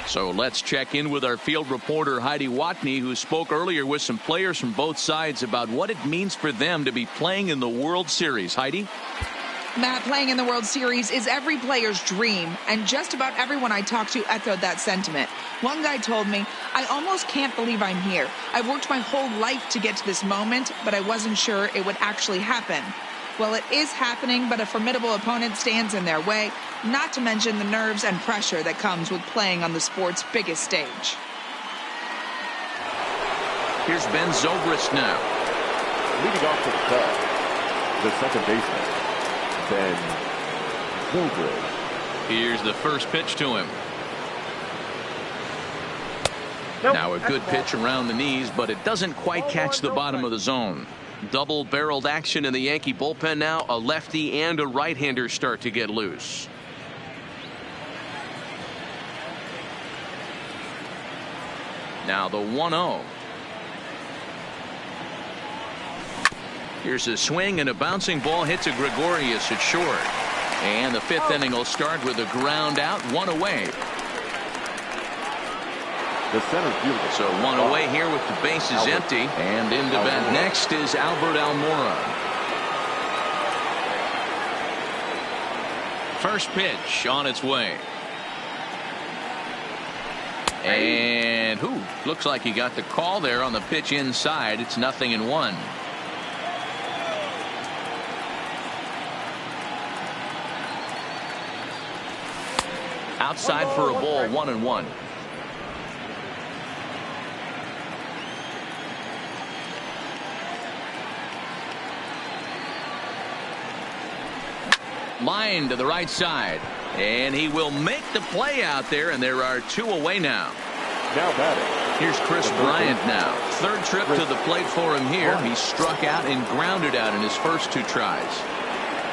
So let's check in with our field reporter Heidi Watney, who spoke earlier with some players from both sides about what it means for them to be playing in the World Series. Heidi? Matt, playing in the World Series is every player's dream, and just about everyone I talked to echoed that sentiment. One guy told me, I almost can't believe I'm here. I've worked my whole life to get to this moment, but I wasn't sure it would actually happen. Well, it is happening, but a formidable opponent stands in their way, not to mention the nerves and pressure that comes with playing on the sport's biggest stage. Here's Ben Zobrist now. Leading off for the Cubs, the second baseman, Ben Zobrist. Here's the first pitch to him. Now a good pitch around the knees, but it doesn't quite catch the bottom of the zone. Double-barreled action in the Yankee bullpen now. A lefty and a right-hander start to get loose. Now the 1-0. Here's a swing, and a bouncing ball hits a Gregorius at short. And the fifth inning will start with a ground out, one away. The center fielder. So one away here with the bases empty. And into bat next is Albert Almora. First pitch on its way. And looks like he got the call there on the pitch inside. It's 0-1. Outside for a ball, 1-1. Line to the right side, and he will make the play out there, and there are two away now. Now batting. Here's Chris Bryant now. Third trip to the plate for him here. He struck out and grounded out in his first two tries.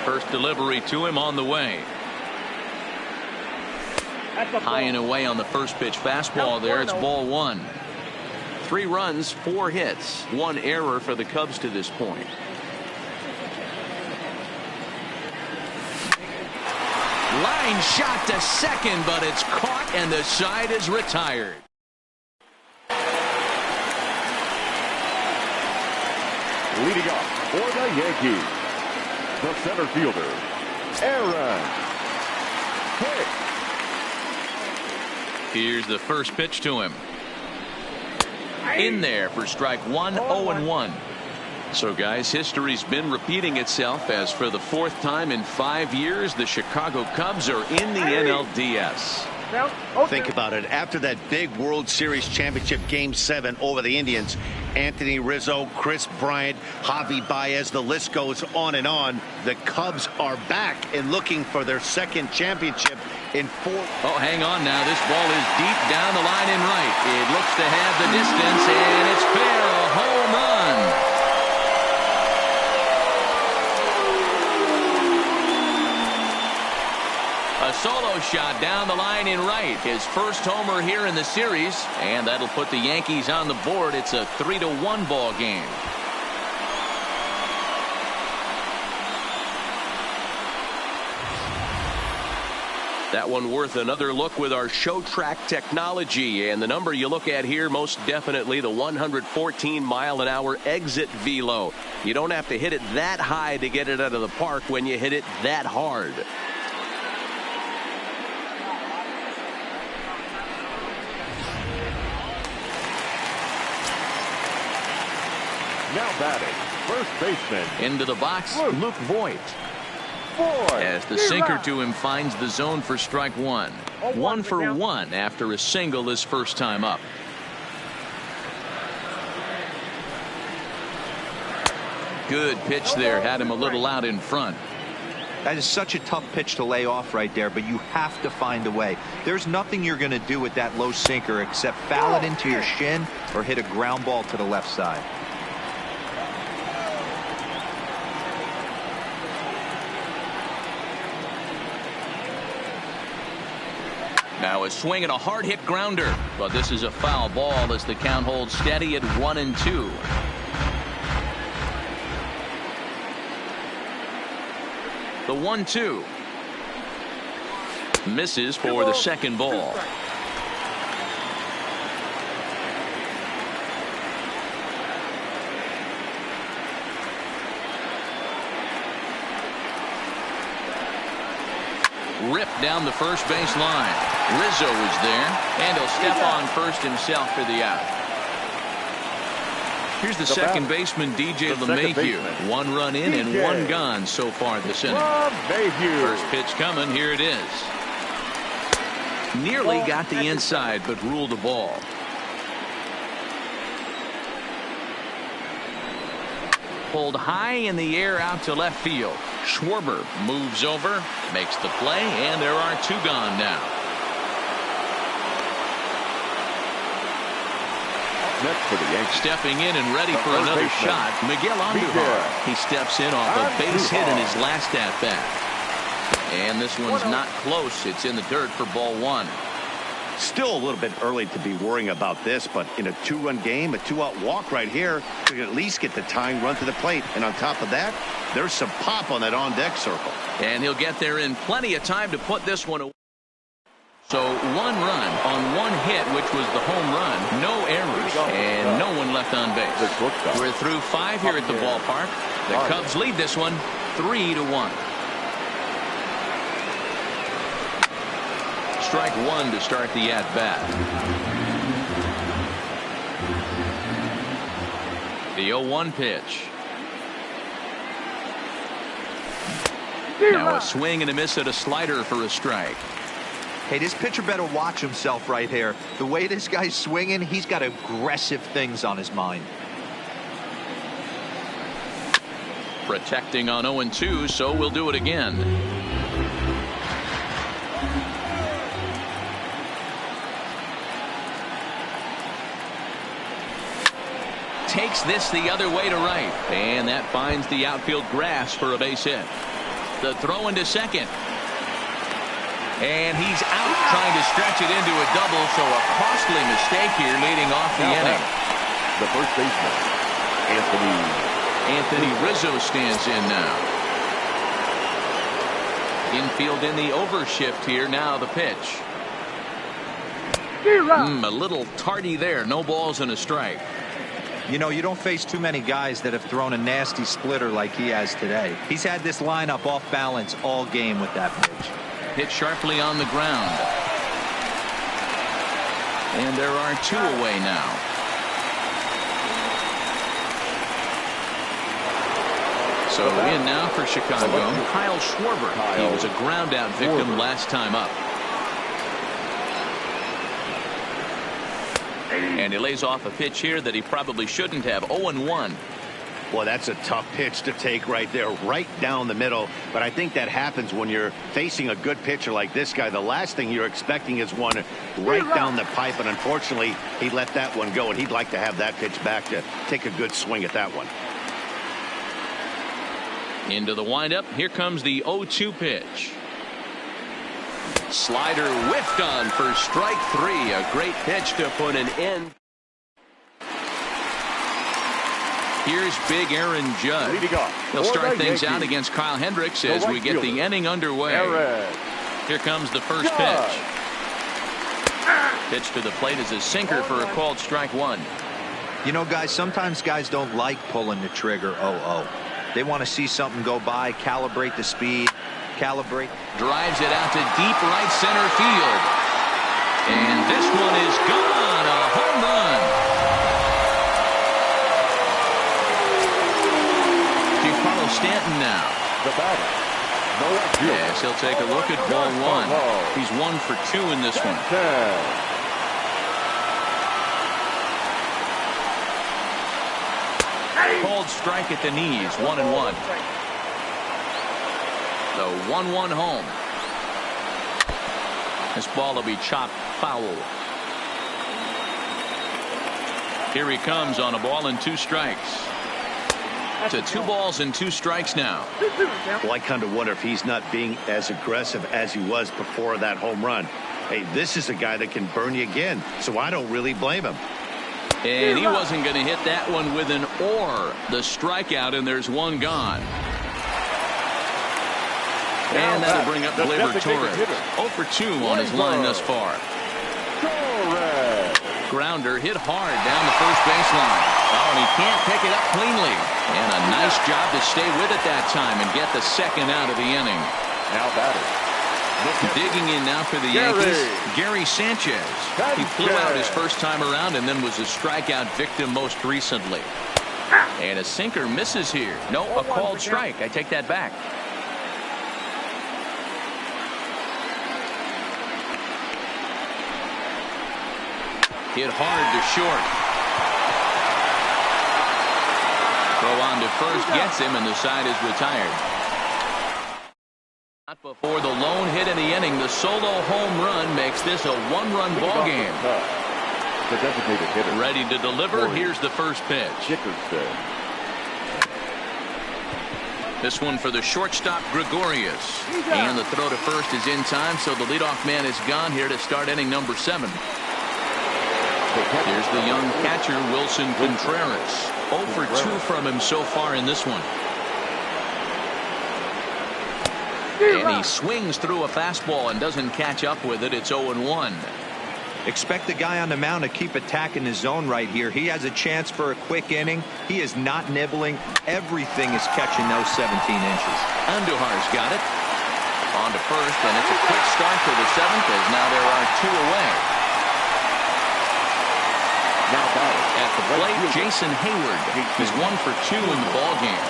First delivery to him on the way. High and away on the first pitch fastball there. It's ball one. 3 runs, 4 hits, 1 error for the Cubs to this point. Line shot to second, but it's caught and the side is retired. Leading off for the Yankees, the center fielder, Aaron Hicks. Here's the first pitch to him. In there for strike one, 0-1. So guys, history's been repeating itself as for the 4th time in 5 years the Chicago Cubs are in the NLDS. Think about it. After that big World Series championship Game 7 over the Indians, Anthony Rizzo, Chris Bryant, Javier Baez, the list goes on and on. The Cubs are back and looking for their 2nd championship in 4. Oh, hang on now. This ball is deep down the line in right. It looks to have the distance, and it's fair. A home run. A solo shot down the line in right. His first homer here in the series, and that'll put the Yankees on the board. It's a 3-1 ball game. That one worth another look with our show track technology, and the number you look at here, most definitely the 114-mile-an-hour exit velo. You don't have to hit it that high to get it out of the park when you hit it that hard. Now batting, first baseman. Into the box, Luke Voigt. As the sinker to him finds the zone for strike one. 1 for 1 after a single his first time up. Good pitch there, had him a little out in front. That is such a tough pitch to lay off right there, but you have to find a way. There's nothing you're going to do with that low sinker except foul it into your shin or hit a ground ball to the left side. Now a swing and a hard hit grounder, but this is a foul ball as the count holds steady at 1-2. The 1-2 misses for the second ball. ripped down the first base line. Rizzo is there, and he'll step on first himself for the out. Here's the second baseman, DJ LeMahieu. 1 run in and 1 gone so far this inning. First pitch coming. Here it is. Nearly got the inside, but ruled the ball. Pulled high in the air out to left field. Schwarber moves over, makes the play, and there are 2 gone now. Next for the Yankees. Stepping in and ready for another shot, Miguel Andujar. He steps in off a base hit in his last at-bat. And this one's not close. It's in the dirt for ball 1. Still a little bit early to be worrying about this, but in a 2-run game, a 2-out walk right here could at least get the tying run to the plate. And on top of that, there's some pop on that on-deck circle. And he'll get there in plenty of time to put this one away. So 1 run on 1 hit, which was the home run. No errors and no one left on base. We're through 5 here at the ballpark. The Cubs lead this one 3-1. Strike 1 to start the at-bat. The 0-1 pitch. Now a swing and a miss at a slider for a strike. Hey, this pitcher better watch himself right here. The way this guy's swinging, he's got aggressive things on his mind. Protecting on 0-2, so we'll do it again. Takes this the other way to right, and that finds the outfield grass for a base hit. The throw into second, and he's out trying to stretch it into a double, so a costly mistake here leading off the inning. The first baseman, Anthony Rizzo stands in now. Infield in the overshift here. Now the pitch. A little tardy there. No balls and a strike. You know, you don't face too many guys that have thrown a nasty splitter like he has today. He's had this lineup off balance all game with that pitch. Hit sharply on the ground. And there are 2 away now. So in now for Chicago, Kyle Schwarber. He was a ground out victim last time up. And he lays off a pitch here that he probably shouldn't have. 0-1. Well, that's a tough pitch to take right there, right down the middle. But I think that happens when you're facing a good pitcher like this guy. The last thing you're expecting is one right down the pipe. And unfortunately, he let that one go. And he'd like to have that pitch back to take a good swing at that one. Into the windup. Here comes the 0-2 pitch. Slider whiffed on for strike 3. A great pitch to put an end. Here's big Aaron Judge. He'll start things out against Kyle Hendricks as we get the inning underway. Here comes the first pitch. Pitch to the plate is a sinker for a called strike 1. You know, guys, sometimes guys don't like pulling the trigger 0-0. They want to see something go by, calibrate the speed, calibrate. Drives it out to deep right center field. And this one is gone. A home run. Giancarlo Stanton now. The batter. Yes, he'll take a look at ball 1. He's 1 for 2 in this one. Called strike at the knees. 1-1. The 1-1 home. This ball will be chopped foul. Here he comes on a ball and 2 strikes. To 2 balls and 2 strikes now. Well, I kind of wonder if he's not being as aggressive as he was before that home run. Hey, this is a guy that can burn you again, so I don't really blame him. And he wasn't going to hit that one with an or. The strikeout, and there's 1 gone. And that'll bring up Gleyber Torres. 0 for 2 on his line thus far. Grounder hit hard down the first baseline. Oh, and he can't pick it up cleanly. And a nice job to stay with it that time and get the second out of the inning. Now batter. Digging in now for the Yankees, Gary Sanchez. He flew out his first time around and then was a strikeout victim most recently. And a sinker misses here. No, a called strike. I take that back. Hit hard to short. Throw on to first gets him, and the side is retired. Not before the lone hit in the inning. The solo home run makes this a one-run ball game. The designated hitter. Ready to deliver. Here's the first pitch. This one for the shortstop, Gregorius. And the throw to first is in time, so the leadoff man is gone here to start inning number 7. Here's the young catcher, Wilson Contreras. 0 for 2 from him so far in this one. And he swings through a fastball and doesn't catch up with it. It's 0-1. Expect the guy on the mound to keep attacking his zone right here. He has a chance for a quick inning. He is not nibbling. Everything is catching those 17 inches. Andujar's got it. On to first, and it's a quick start to the 7th as now there are 2 away. Now at the plate, Jason Hayward. He's 1 for 2 in the ball game.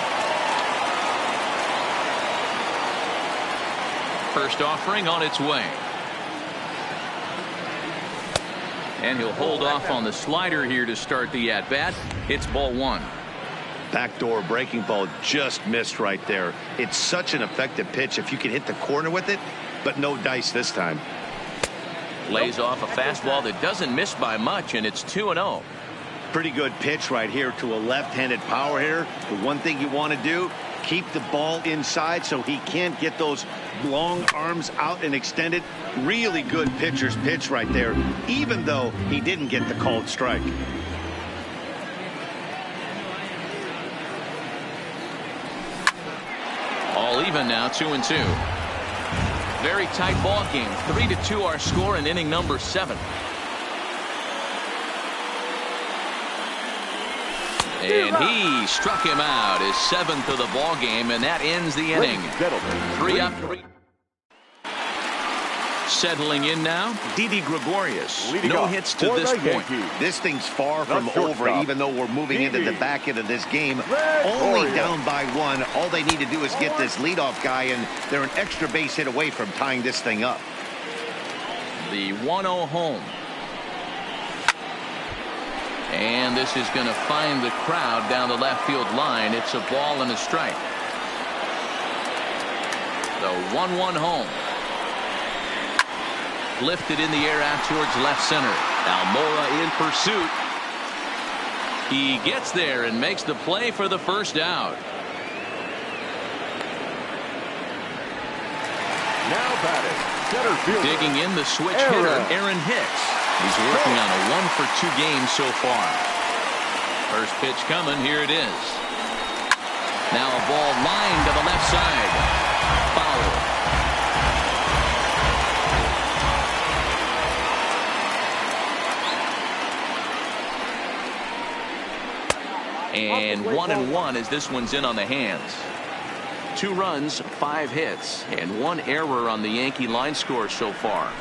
First offering on its way. And he'll hold off on the slider here to start the at-bat. It's ball 1. Backdoor breaking ball just missed right there. It's such an effective pitch if you can hit the corner with it, but no dice this time. Lays off a fastball that doesn't miss by much, and it's 2-0. Pretty good pitch right here to a left-handed power hitter. The one thing you want to do, keep the ball inside so he can't get those long arms out and extended. Really good pitcher's pitch right there, even though he didn't get the called strike. All even now, 2-2. Very tight ball game. 3-2 our score in inning number 7. And he struck him out, his 7th of the ball game, and that ends the inning. 3 up. Settling in now, Dede Gregorius. No hits to this point. This thing's far from over, even though we're moving into the back end of this game. Only down by 1. All they need to do is get this leadoff guy, and they're an extra base hit away from tying this thing up. The 1-0 home. And this is going to find the crowd down the left field line. It's a ball and a strike. The 1-1 home. Lifted in the air out towards left center. Almora in pursuit. He gets there and makes the play for the first out. Now batting, center fielder. Digging in the switch hitter, Aaron Hicks. He's working on a 1 for 2 game so far. First pitch coming. Here it is. Now a ball lined to the left side. Foul. And 1-1 as this one's in on the hands. 2 runs, 5 hits, and 1 error on the Yankee line score so far.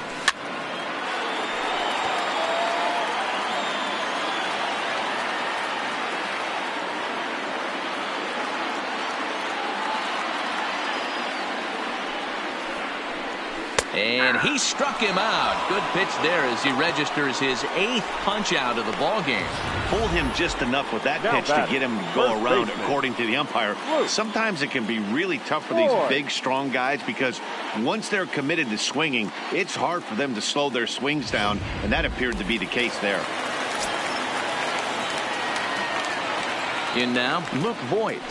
And he struck him out. Good pitch there as he registers his 8th punch out of the ball game. Pulled him just enough with that pitch to get him to go around, according to the umpire. Sometimes it can be really tough for these big, strong guys because once they're committed to swinging, it's hard for them to slow their swings down, and that appeared to be the case there. In now, Luke Voigt.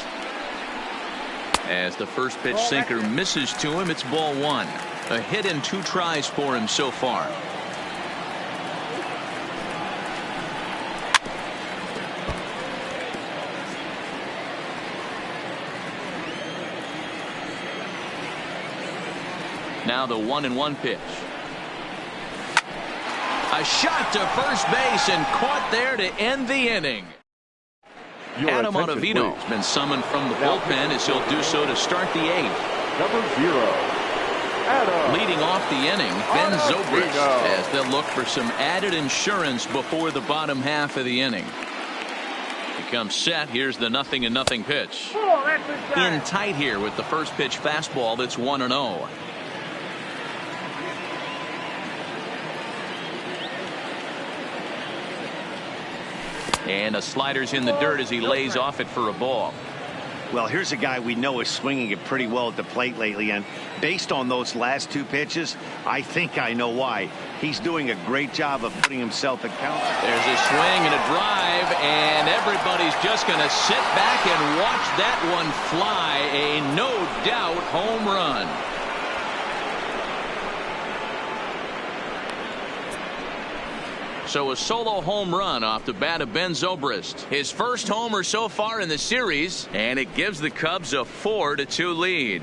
As the first pitch sinker misses to him, it's ball 1. A hit and 2 tries for him so far. Now the 1-1 pitch. A shot to first base and caught there to end the inning. Adam Ottavino has been summoned from the bullpen as he'll do so to start the 8th. Number 0. leading off the inning, Ben Zobrist, as they'll look for some added insurance before the bottom half of the inning. He comes set. Here's the 0-0 pitch. In tight here with the first pitch fastball that's 1-0. And a slider's in the dirt as he lays off it for a ball. Well, here's a guy we know is swinging it pretty well at the plate lately, and based on those last two pitches, I think I know why. He's doing a great job of putting himself at count. There's a swing and a drive, and everybody's just going to sit back and watch that one fly. A no-doubt home run. So a solo home run off the bat of Ben Zobrist. His first homer so far in the series, and it gives the Cubs a 4-2 lead.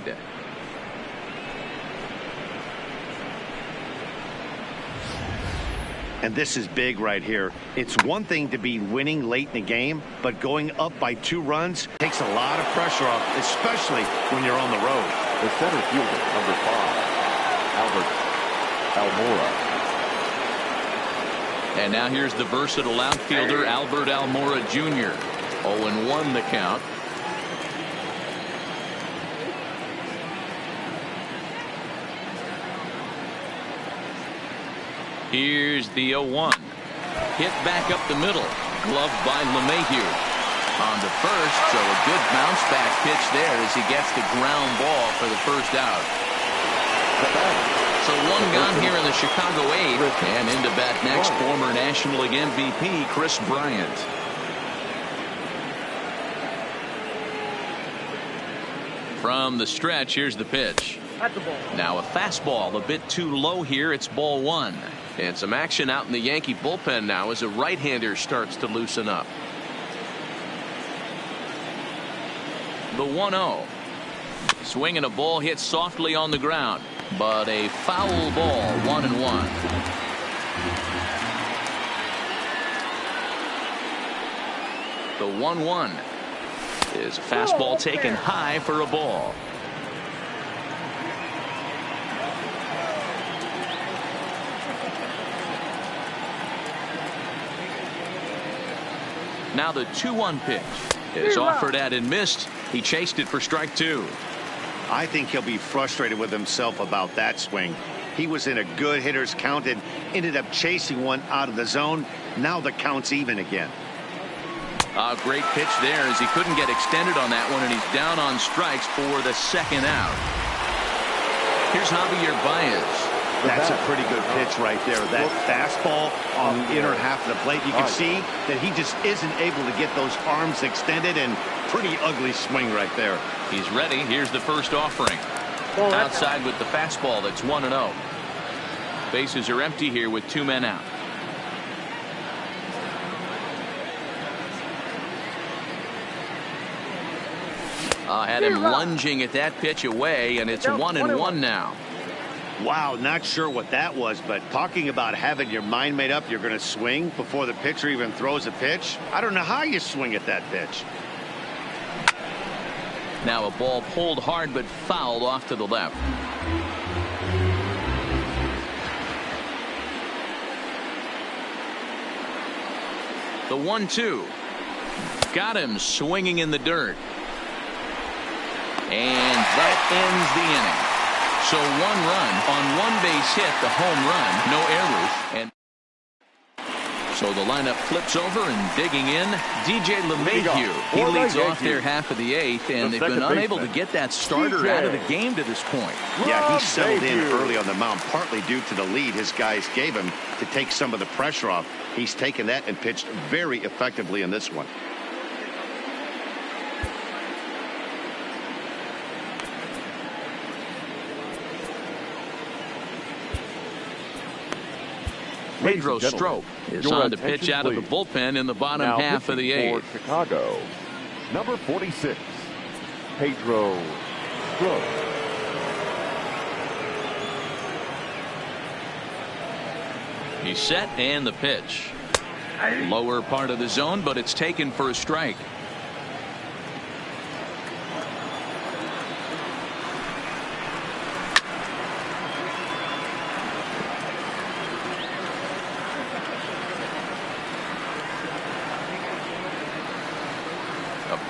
And this is big right here. It's one thing to be winning late in the game, but going up by 2 runs takes a lot of pressure off, especially when you're on the road. The center fielder, number 5, Almora. And now here's the versatile outfielder, Albert Almora Jr. 0-1 the count. Here's the 0-1. Hit back up the middle. Gloved by LeMahieu. On the first, so a good bounce back pitch there as he gets the ground ball for the first out. So one gone here in the Chicago 8th, and into bat next, former National League MVP Kris Bryant. From the stretch, here's the pitch. Now a fastball a bit too low here. It's ball 1. And some action out in the Yankee bullpen now as a right-hander starts to loosen up. The 1-0. Swing and a ball hit softly on the ground, but a foul ball. 1-1. The 1-1 is a fastball taken high for a ball. Now the 2-1 pitch is offered at and missed. He chased it for strike 2. I think he'll be frustrated with himself about that swing. He was in a good hitter's count and ended up chasing one out of the zone. Now the count's even again. A great pitch there as he couldn't get extended on that one, and he's down on strikes for the second out. Here's Javier Baez. That's a pretty good pitch right there. That fastball on the inner half of the plate. You can see that he just isn't able to get those arms extended, and pretty ugly swing right there. He's ready. Here's the first offering. Outside with the fastball. That's 1-0. Bases are empty here with 2 men out. Had him lunging at that pitch away, and it's 1-1 now. Wow, not sure what that was, but talking about having your mind made up, you're going to swing before the pitcher even throws a pitch. I don't know how you swing at that pitch. Now a ball pulled hard but fouled off to the left. The 1-2. Got him swinging in the dirt. And that ends the inning. So 1 run on 1 base hit, the home run, no errors. And so the lineup flips over, and digging in, DJ LeMahieu. He leads off their half of the 8th, and they've been unable to get that starter out of the game to this point. Yeah, he settled in early on the mound, partly due to the lead his guys gave him to take some of the pressure off. He's taken that and pitched very effectively in this one. Pedro Strop is on to pitch out of the bullpen in the bottom half of the 8th. For Chicago, number 46, Pedro Strop. He's set, and the pitch. Lower part of the zone, but it's taken for a strike.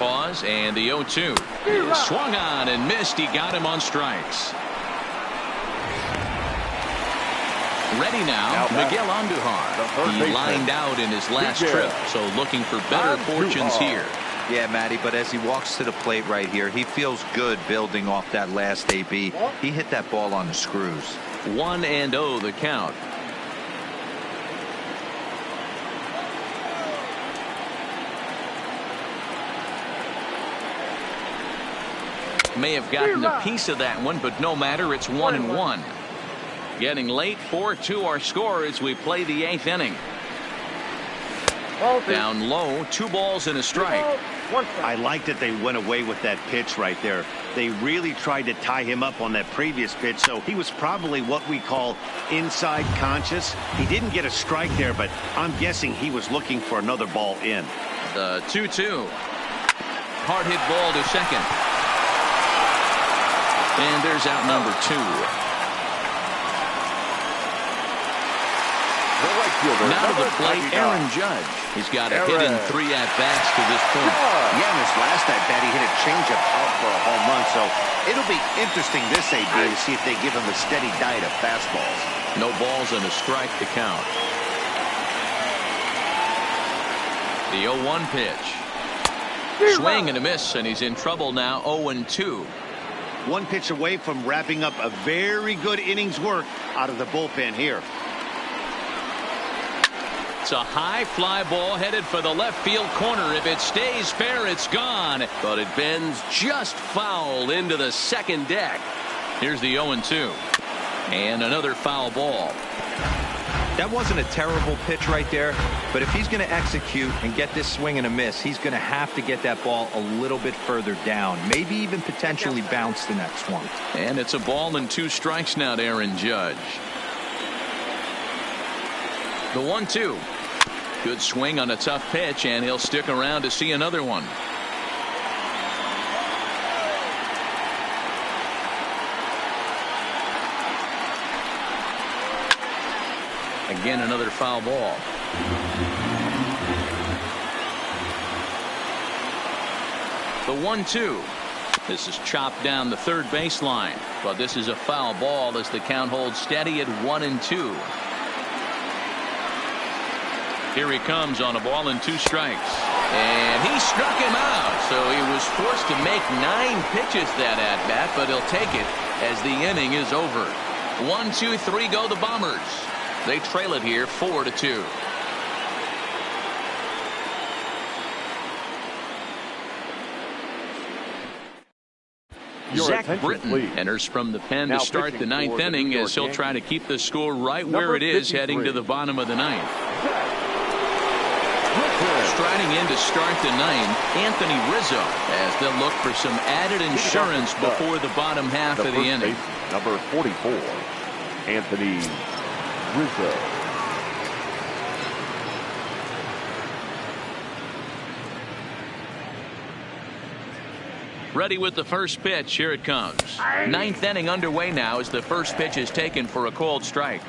pause, and the 0-2. He swung on and missed. He got him on strikes. Ready now, Miguel Andujar. He lined out in his last trip, so looking for better fortunes here. Yeah, Matty, but as he walks to the plate right here, he feels good building off that last AB. He hit that ball on the screws. 1-0 the count. May have gotten a piece of that one, but no matter, it's 1-1. Getting late, 4-2 our score as we play the 8th inning. Down low, 2 balls and a strike. I like that they went away with that pitch right there. They really tried to tie him up on that previous pitch, so he was probably what we call inside conscious. He didn't get a strike there, but I'm guessing he was looking for another ball in. The 2-2. Hard hit ball to second. And there's out number 2. Now to the plate, Aaron Judge. He's got a hit in 3 at-bats to this point. Yeah, in his last at-bat, he hit a changeup out for a home run, so it'll be interesting this AB to see if they give him a steady diet of fastballs. No balls and a strike to count. The 0-1 pitch. Swing and a miss, and he's in trouble now, 0-2. 1 pitch away from wrapping up a very good innings work out of the bullpen here. It's a high fly ball headed for the left field corner. If it stays fair, it's gone. But it bends just foul into the second deck. Here's the 0-2. And another foul ball. That wasn't a terrible pitch right there, but if he's going to execute and get this swing and a miss, he's going to have to get that ball a little bit further down, maybe even potentially bounce the next one. And it's a ball and 2 strikes now to Aaron Judge. The 1-2. Good swing on a tough pitch, and he'll stick around to see another one. Again, another foul ball. The 1-2. This is chopped down the third baseline, but this is a foul ball as the count holds steady at 1-2. Here he comes on a ball and 2 strikes. And he struck him out. So he was forced to make 9 pitches that at-bat, but he'll take it as the inning is over. 1, 2, 3 go the Bombers. They trail it here 4-2. Zach Britton enters from the pen to start the 9th inning as he'll try to keep the score right where it is heading to the bottom of the 9th. Striding in to start the 9th, Anthony Rizzo, as they'll look for some added insurance before the bottom half of the inning. Number 44, Anthony Rizzo. Ready with the first pitch. Here it comes. 9th inning underway now as the first pitch is taken for a called strike.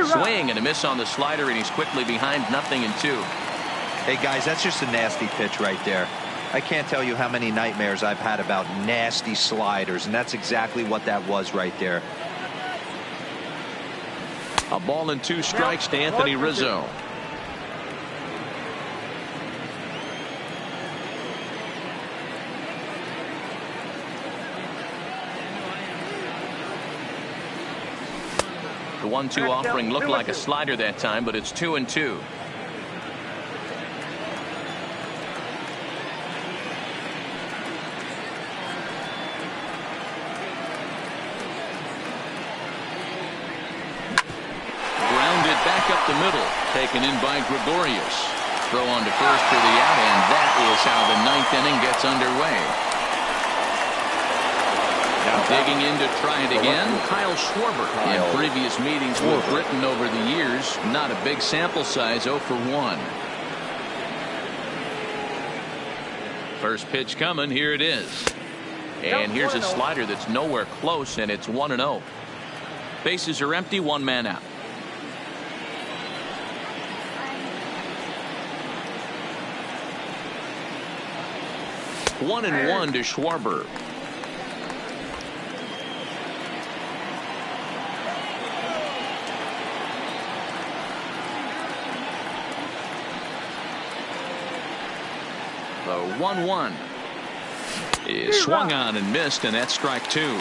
Swing and a miss on the slider, and he's quickly behind 0-2. Hey guys, that's just a nasty pitch right there. I can't tell you how many nightmares I've had about nasty sliders, and that's exactly what that was right there. A ball and 2 strikes to Anthony Rizzo. The 1-2 offering looked like a slider that time, but it's 2-2. Grounded back up the middle, taken in by Gregorius. Throw on to first for the out, and that is how the 9th inning gets underway. Digging in to try it again, Kyle Schwarber. In previous meetings with Britton over the years, not a big sample size, 0 for 1. First pitch coming, here it is. And here's a slider that's nowhere close, and it's 1-0. Bases are empty, one man out. One and one to Schwarber. The 1-1 is swung on and missed, and that's strike two.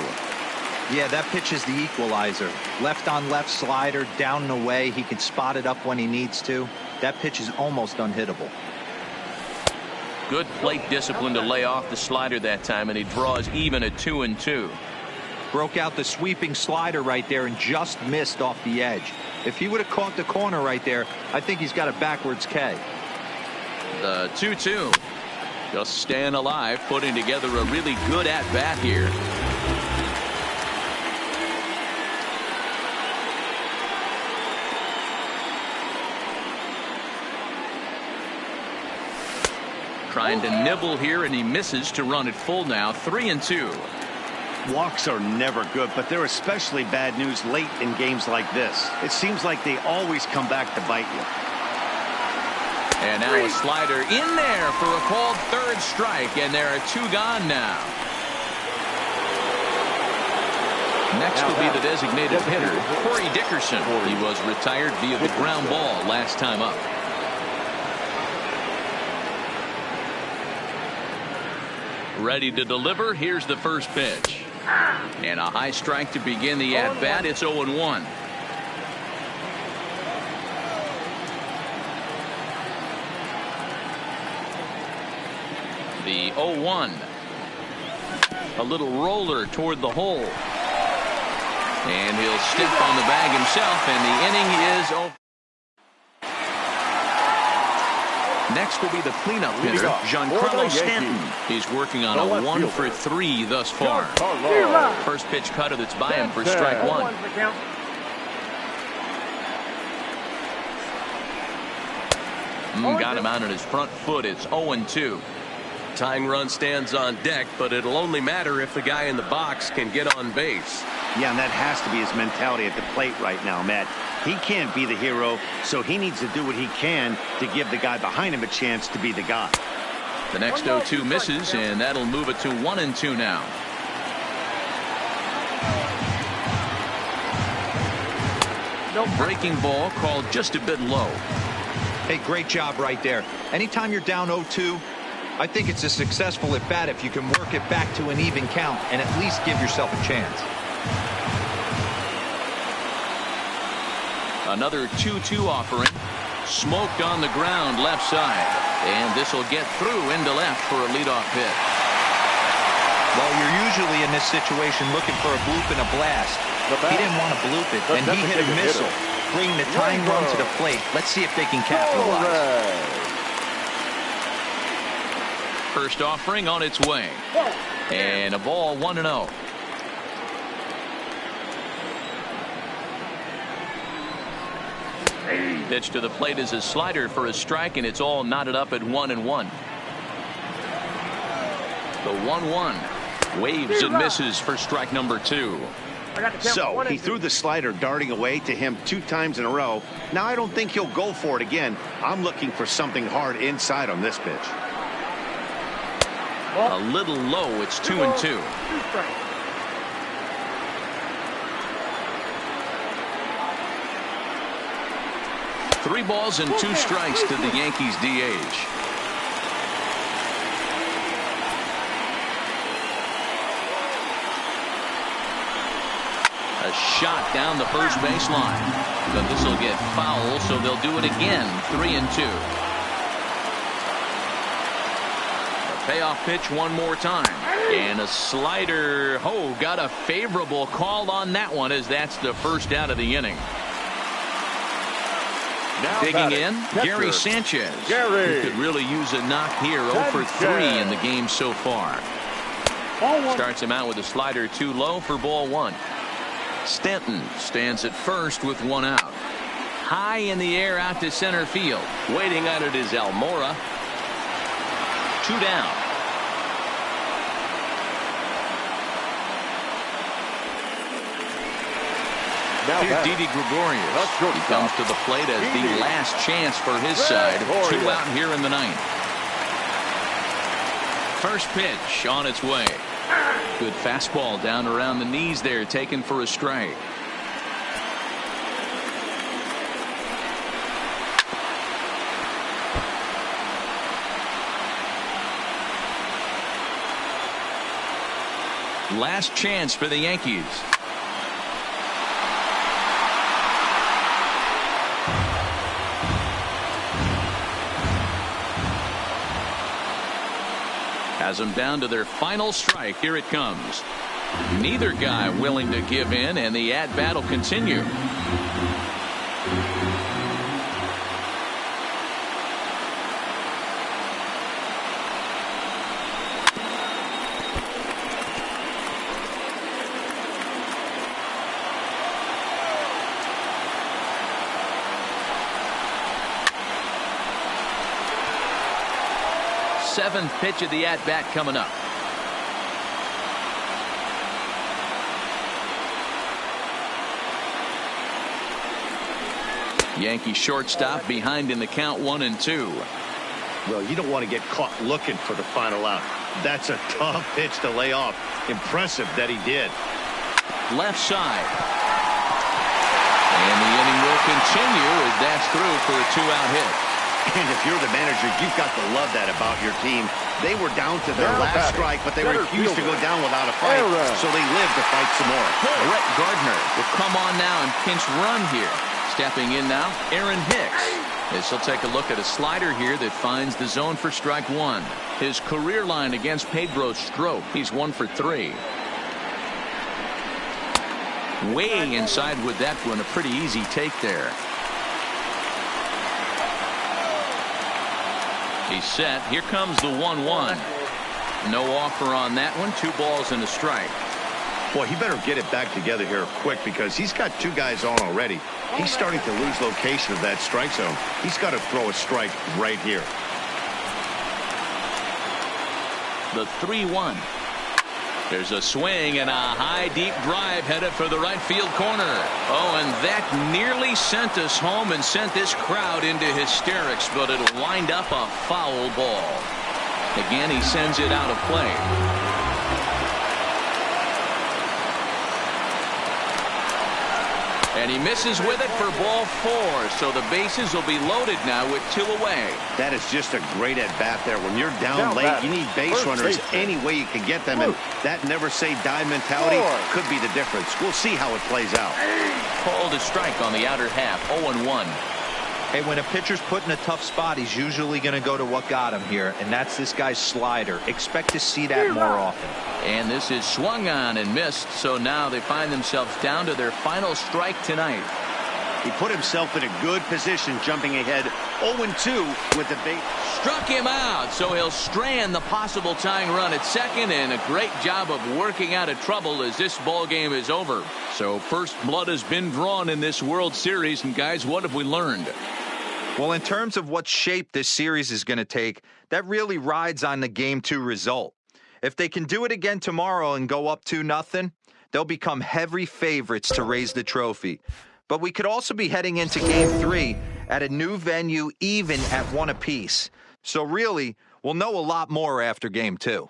Yeah, that pitch is the equalizer. Left on left slider, down and away. He can spot it up when he needs to. That pitch is almost unhittable. Good plate discipline to lay off the slider that time, and he draws even at 2-2. Broke out the sweeping slider right there and just missed off the edge. If he would have caught the corner right there, I think he's got a backwards K. The 2-2. Just staying alive, putting together a really good at-bat here. Trying to nibble here, and he misses to run it full now. 3-2. Walks are never good, but they're especially bad news late in games like this. It seems like they always come back to bite you. And now a slider in there for a called third strike, and there are two gone now. Next will be the designated hitter, Corey Dickerson. He was retired via the ground ball last time up. Ready to deliver. Here's the first pitch. And a high strike to begin the at-bat. It's 0-1. The 0-1. A little roller toward the hole. And he'll step on the bag himself, and the inning is over. Next will be the cleanup hitter, Giancarlo Stanton. He's working on a 1-for-3 thus far. First pitch cutter that's by him for strike one. Got him out on his front foot. It's 0-2. Tying run stands on deck, but it'll only matter if the guy in the box can get on base. Yeah, and that has to be his mentality at the plate right now, Matt. He can't be the hero, so he needs to do what he can to give the guy behind him a chance to be the guy. The next 0-2 misses, and that'll move it to 1-2 now. Breaking ball called just a bit low. Hey, great job right there. Anytime you're down 0-2, I think it's a successful at bat if you can work it back to an even count and at least give yourself a chance. Another 2-2 offering. Smoked on the ground left side. And this will get through into left for a leadoff hit. Well, you're usually in this situation looking for a bloop and a blast. He didn't want to bloop it, and he hit a missile, bringing the tying run to the plate. Let's see if they can capitalize. First offering on its way. And a ball 1-0. Pitch to the plate is a slider for a strike, and it's all knotted up at 1-1. The 1-1 waves and misses for strike number two. So he threw the slider darting away to him 2 times in a row. Now I don't think he'll go for it again. I'm looking for something hard inside on this pitch. A little low. It's 2-2. Three balls and 2 strikes to the Yankees DH. A shot down the first baseline, but this will get foul, so they'll do it again. 3-2. A payoff pitch one more time, and a slider. Oh, got a favorable call on that one, as that's the first out of the inning. Now digging in, Gary Sanchez. He could really use a knock here. 0-for-3 in the game so far. Starts him out with a slider too low for ball 1. Stanton stands at first with 1 out. High in the air out to center field. Waiting on it is Almora. 2 down. Here's Dede Gregorius. He comes to the plate as the last chance for his side. 2 out here in the ninth. First pitch on its way. Good fastball down around the knees there, taken for a strike. Last chance for the Yankees. Has them down to their final strike. Here it comes. Neither guy willing to give in, and the at-bat will continue. Seventh pitch of the at-bat coming up. Yankee shortstop behind in the count 1-2. Well, you don't want to get caught looking for the final out. That's a tough pitch to lay off. Impressive that he did. Left side. And the inning will continue as that's through for a 2-out hit. And if you're the manager, you've got to love that about your team. They were down to their last strike, but they refused to go down without a fight, so they lived to fight some more. Brett Gardner will come on now and pinch run here. Stepping in now, Aaron Hicks. This will take a look at a slider here that finds the zone for strike 1. His career line against Pedro Strop. He's 1 for 3. Way inside with that one. A pretty easy take there. He's set. Here comes the 1-1. No offer on that one. 2 balls and a strike. Boy, he better get it back together here quick because he's got 2 guys on already. He's starting to lose location of that strike zone. He's got to throw a strike right here. The 3-1. There's a swing and a high deep drive headed for the right field corner. Oh, and that nearly sent us home and sent this crowd into hysterics, but it'll wind up a foul ball. Again, he sends it out of play. And he misses with it for ball 4, so the bases will be loaded now with 2 away. That is just a great at-bat there. When you're down late, you need base runners any way you can get them, and that never-say-die mentality could be the difference. We'll see how it plays out. Called a strike on the outer half, 0-1. Hey, when a pitcher's put in a tough spot, he's usually going to go to what got him here, and that's this guy's slider. Expect to see that more often. And this is swung on and missed, so now they find themselves down to their final strike tonight. He put himself in a good position, jumping ahead 0-2 with the bait. Struck him out, so he'll strand the possible tying run at second, and a great job of working out of trouble as this ball game is over. So first blood has been drawn in this World Series, and guys, what have we learned? Well, in terms of what shape this series is going to take, that really rides on the Game 2 result. If they can do it again tomorrow and go up 2-0, they'll become heavy favorites to raise the trophy. But we could also be heading into Game 3 at a new venue, even at 1 apiece. So really, we'll know a lot more after Game 2.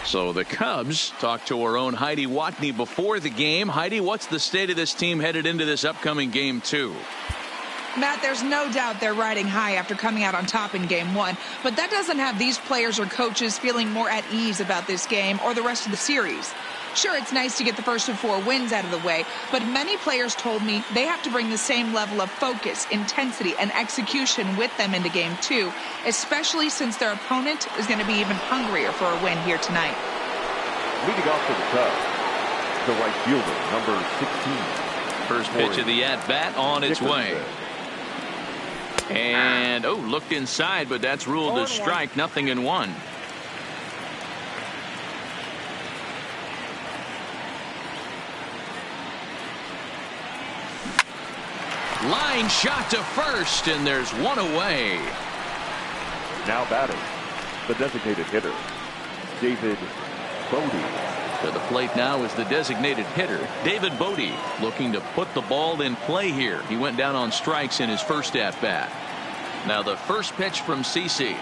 So the Cubs talked to our own Heidi Watney before the game. Heidi, what's the state of this team headed into this upcoming Game 2? Matt, there's no doubt they're riding high after coming out on top in Game 1, but that doesn't have these players or coaches feeling more at ease about this game or the rest of the series. Sure, it's nice to get the first of 4 wins out of the way, but many players told me they have to bring the same level of focus, intensity, and execution with them into Game 2, especially since their opponent is going to be even hungrier for a win here tonight. Leading off for the Cubs, the right fielder, number 16. First pitch of the at-bat on its way. And, looked inside, but that's ruled a strike, 0-1. Line shot to first, and there's one away. Now batting, the designated hitter, David Bodie. To the plate now is the designated hitter, David Bodie, looking to put the ball in play here. He went down on strikes in his first at-bat. Now the first pitch from CC.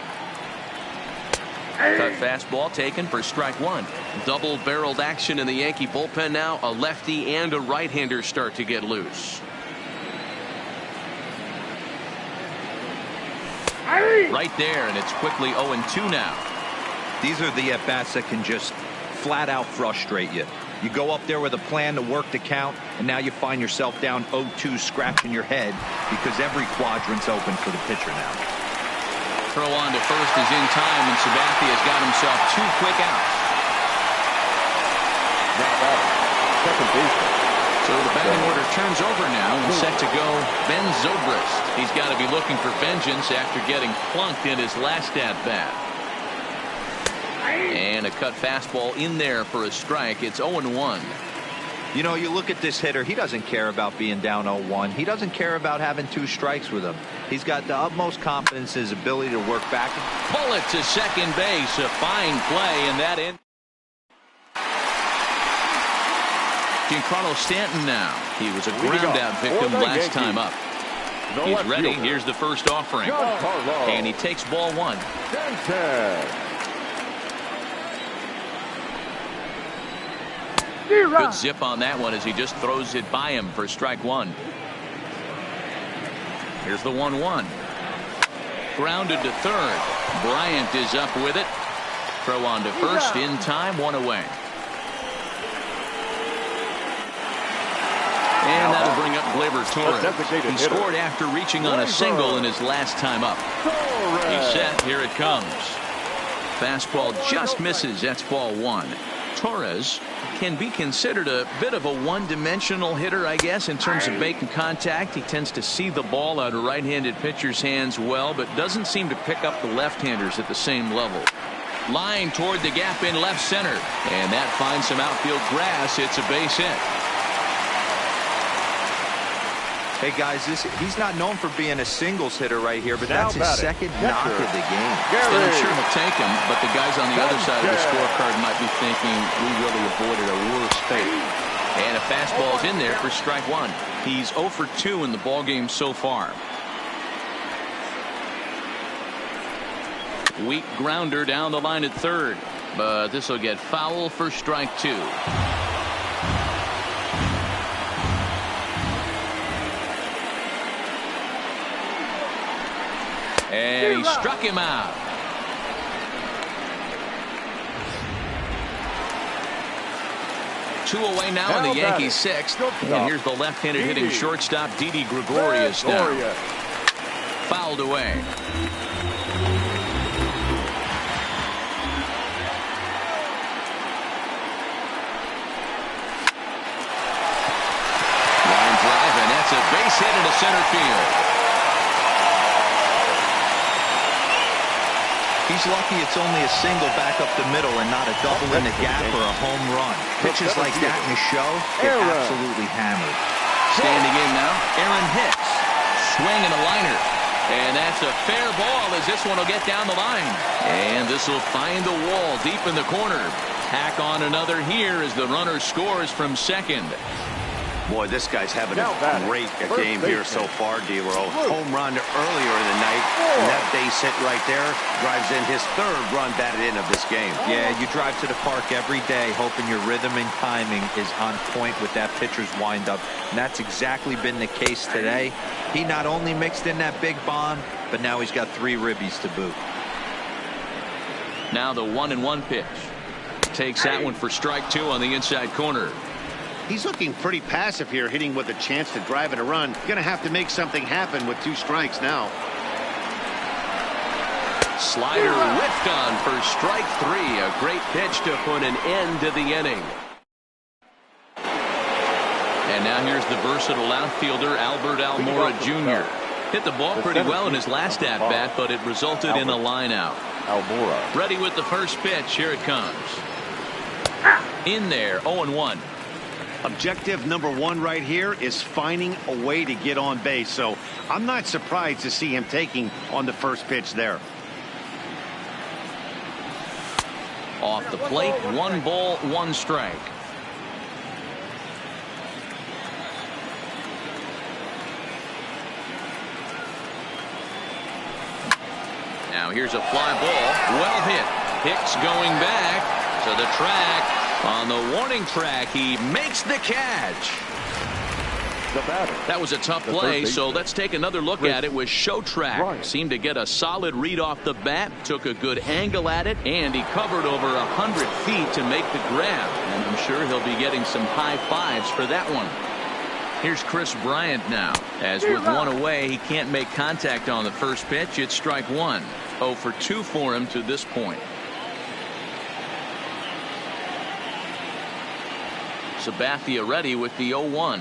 Cut fastball taken for strike 1. Double-barreled action in the Yankee bullpen now. A lefty and a right-hander start to get loose. Right there, and it's quickly 0-2 now. These are the at-bats that can just flat out frustrate you. You go up there with a plan to work the count, and now you find yourself down 0-2, scratching your head because every quadrant's open for the pitcher now. Throw on to first is in time, and Sabathia's got himself 2 quick outs. Now batting, second baseman. So the batting order turns over now, and set to go Ben Zobrist. He's got to be looking for vengeance after getting plunked in his last at-bat. And a cut fastball in there for a strike. It's 0-1. You know, you look at this hitter, he doesn't care about being down 0-1. He doesn't care about having 2 strikes with him. He's got the utmost confidence in his ability to work back. Pull it to second base. A fine play, and that in. Giancarlo Stanton now. He was a ground out victim last time up. He's ready. Here's the first offering. And he takes ball 1. Good zip on that one as he just throws it by him for strike 1. Here's the 1-1. Grounded to third. Bryant is up with it. Throw on to first in time, 1 away. And that'll bring up Gleyber Torres. He scored after reaching on a single in his last time up. He's set. Here it comes. Fastball just misses. That's ball 1. Torres can be considered a bit of a one-dimensional hitter, I guess, in terms of making contact. He tends to see the ball out of right-handed pitchers' hands well, but doesn't seem to pick up the left-handers at the same level. Line toward the gap in left center, and that finds some outfield grass. It's a base hit. Hey guys, he's not known for being a singles hitter right here, but that's his second knock of the game. And I'm sure he'll take him, but the guys on the other side of the scorecard might be thinking we really avoided a worse fate. And a fastball's in there for strike 1. He's 0 for 2 in the ballgame so far. Weak grounder down the line at third, but this will get foul for strike 2. And he struck him out. Two away now in the Yankees' 6th. And here's the left-handed hitting shortstop, Dede Gregorius now. Fouled away. Line drive, and that's a base hit into center field. He's lucky it's only a single back up the middle and not a double in the gap or a home run. Pitches like that in the show get absolutely hammered. Standing in now, Aaron Hicks. Swing and a liner. And that's a fair ball as this one will get down the line. And this will find the wall deep in the corner. Tack on another here as the runner scores from second. Boy, this guy's having a great game here so far, D-Row. Home run earlier in the night, and that base hit right there drives in his 3rd run batted in of this game. Yeah, you drive to the park every day hoping your rhythm and timing is on point with that pitcher's windup, and that's exactly been the case today. He not only mixed in that big bomb, but now he's got 3 ribbies to boot. Now the 1-1 pitch. takes that one for strike 2 on the inside corner. He's looking pretty passive here, hitting with a chance to drive it a run. Going to have to make something happen with 2 strikes now. Slider whiffed on for strike 3. A great pitch to put an end to the inning. And now here's the versatile outfielder Almora Jr. Hit the ball pretty well in his last at-bat, but it resulted in a line-out. Almora. Ready with the first pitch. Here it comes. In there, 0-1. Objective number 1 right here is finding a way to get on base. So I'm not surprised to see him taking on the first pitch there. Off the plate, 1 ball, 1 strike. Now here's a fly ball. Well hit. Hicks going back to the track. On the warning track, he makes the catch. That was a tough play, so let's take another look at it with Show Track. Seemed to get a solid read off the bat, took a good angle at it, and he covered over 100 feet to make the grab. And I'm sure he'll be getting some high fives for that one. Here's Kris Bryant now. As with 1 away, he can't make contact on the first pitch. It's strike 1. 0 for 2 for him to this point. Sabathia ready with the 0-1.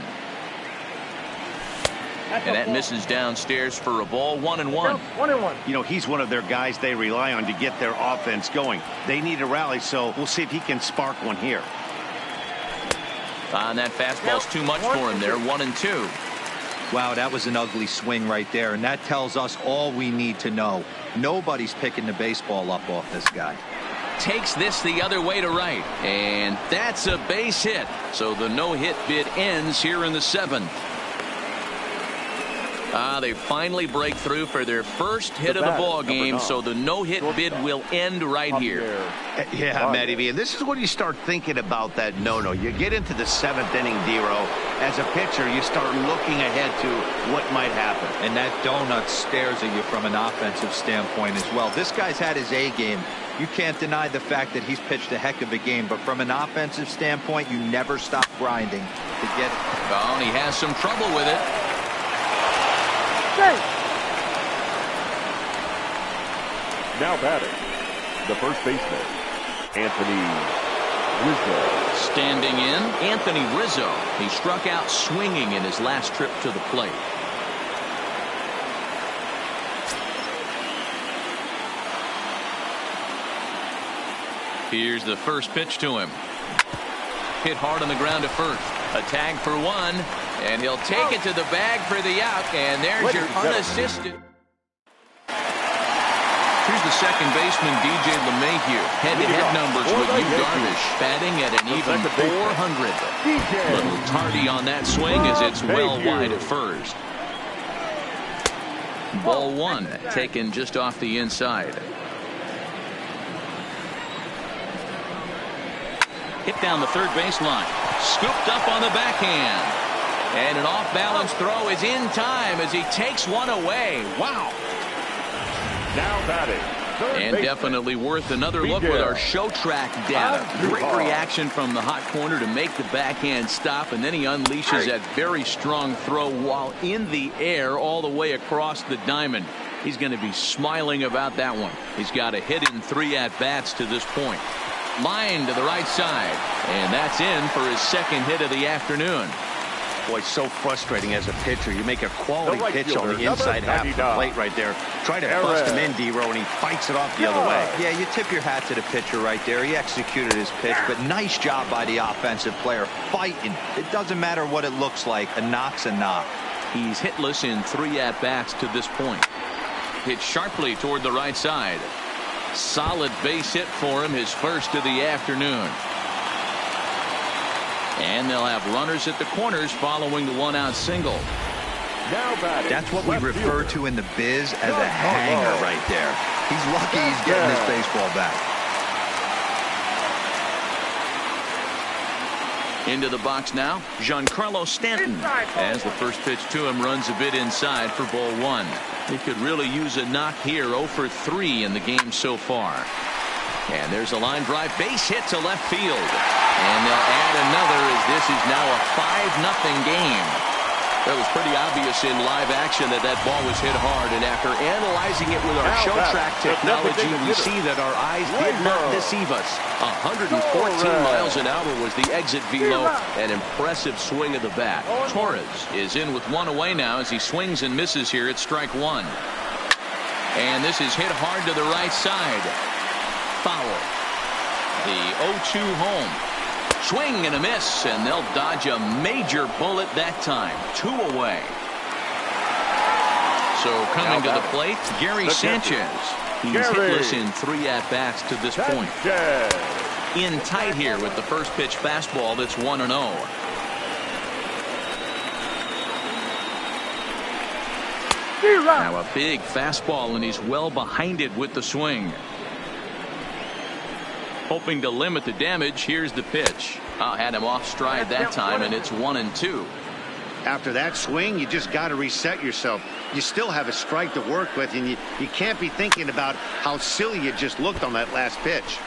And that misses downstairs for a ball. 1-1. 1-1. You know, he's one of their guys they rely on to get their offense going. They need a rally, so we'll see if he can spark one here. And that fastball's too much for him there. 1-2. Wow, that was an ugly swing right there, and that tells us all we need to know. Nobody's picking the baseball up off this guy. Takes this the other way to right, and that's a base hit. So the no-hit bid ends here in the 7th. They finally break through for their first hit of the ball game, so the no-hit bid will end right here. Yeah, Matty V, and this is when you start thinking about that no-no. You get into the 7th inning, Dero. As a pitcher, you start looking ahead to what might happen. And that donut stares at you from an offensive standpoint as well. This guy's had his A game. You can't deny the fact that he's pitched a heck of a game, but from an offensive standpoint, you never stop grinding to get it. Oh, and he has some trouble with it. Now batting, the first baseman, Anthony Rizzo. Standing in, Anthony Rizzo. He struck out swinging in his last trip to the plate. Here's the first pitch to him. Hit hard on the ground to first. A tag for 1, and he'll take it to the bag for the out, and there's your unassisted. Here's the second baseman, DJ LeMahieu. Head-to-head numbers with Yu Darvish, batting at an even 400. Little tardy on that swing as it's well wide at first. Ball 1, taken just off the inside. Hit down the third baseline. Scooped up on the backhand. And an off-balance throw is in time as he takes one away. Wow. Now batting. And definitely worth another look with our show track data. Great reaction from the hot corner to make the backhand stop, and then he unleashes that very strong throw while in the air all the way across the diamond. He's going to be smiling about that one. He's got a hit in 3 at-bats to this point. Line to the right side, and that's in for his second hit of the afternoon. Boy, so frustrating as a pitcher. You make a quality pitch on the inside half of the plate right there. Try to bust him in, Dero, and he fights it off the other way. Yeah, you tip your hat to the pitcher right there. He executed his pitch, but nice job by the offensive player fighting. It doesn't matter what it looks like. A knock's a knock. He's hitless in 3 at-bats to this point. Hit sharply toward the right side. Solid base hit for him, his first of the afternoon. And they'll have runners at the corners following the 1-out single. That's what we refer to in the biz as a hanger right there. He's lucky he's getting his baseball back. Into the box now, Giancarlo Stanton. As the first pitch to him runs a bit inside for ball 1. He could really use a knock here. 0 for 3 in the game so far. And there's a line drive base hit to left field. And they'll add another as this is now a 5-0 game. It was pretty obvious in live action that that ball was hit hard, and after analyzing it with our show track technology, we see that our eyes did not deceive us. 114 miles an hour was the exit velo, an impressive swing of the bat. Torres is in with one away now as he swings and misses here at strike one. And this is hit hard to the right side. Foul. The 0-2 home. Swing and a miss, and they'll dodge a major bullet that time. 2 away. So coming to the plate, Gary Sanchez. He's hitless in 3 at-bats to this point. In tight here with the first pitch fastball that's 1-0. Now a big fastball, and he's well behind it with the swing. Hoping to limit the damage, here's the pitch. Had him off stride that time, and it's 1-2. After that swing, you just got to reset yourself. You still have a strike to work with, and you can't be thinking about how silly you just looked on that last pitch.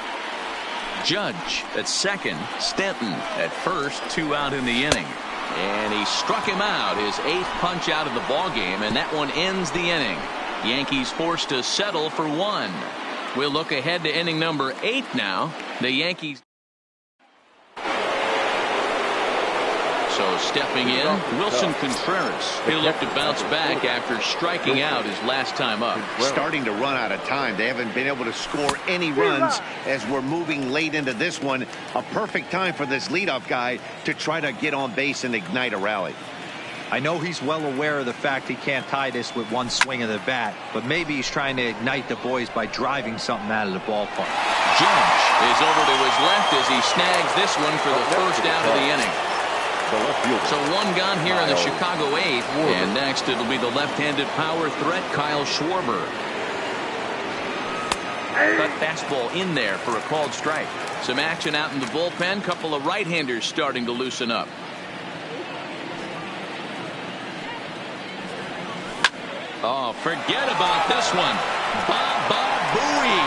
Judge at second, Stanton at first, 2 out in the inning. And he struck him out, his 8th punch out of the ball game, and that one ends the inning. Yankees forced to settle for 1. We'll look ahead to inning number 8 now. The Yankees. So stepping in, Wilson Contreras. He'll look to bounce back after striking out his last time up. Starting to run out of time. They haven't been able to score any runs as we're moving late into this one. A perfect time for this leadoff guy to try to get on base and ignite a rally. I know he's well aware of the fact he can't tie this with one swing of the bat, but maybe he's trying to ignite the boys by driving something out of the ballpark. Judge is over to his left as he snags this one for the first out of the inning. So 1 gone here in the Chicago 8th, and next it'll be the left-handed power threat Kyle Schwarber. Cut fastball in there for a called strike. Some action out in the bullpen. Couple of right-handers starting to loosen up. Oh, forget about this one. Baba Booey.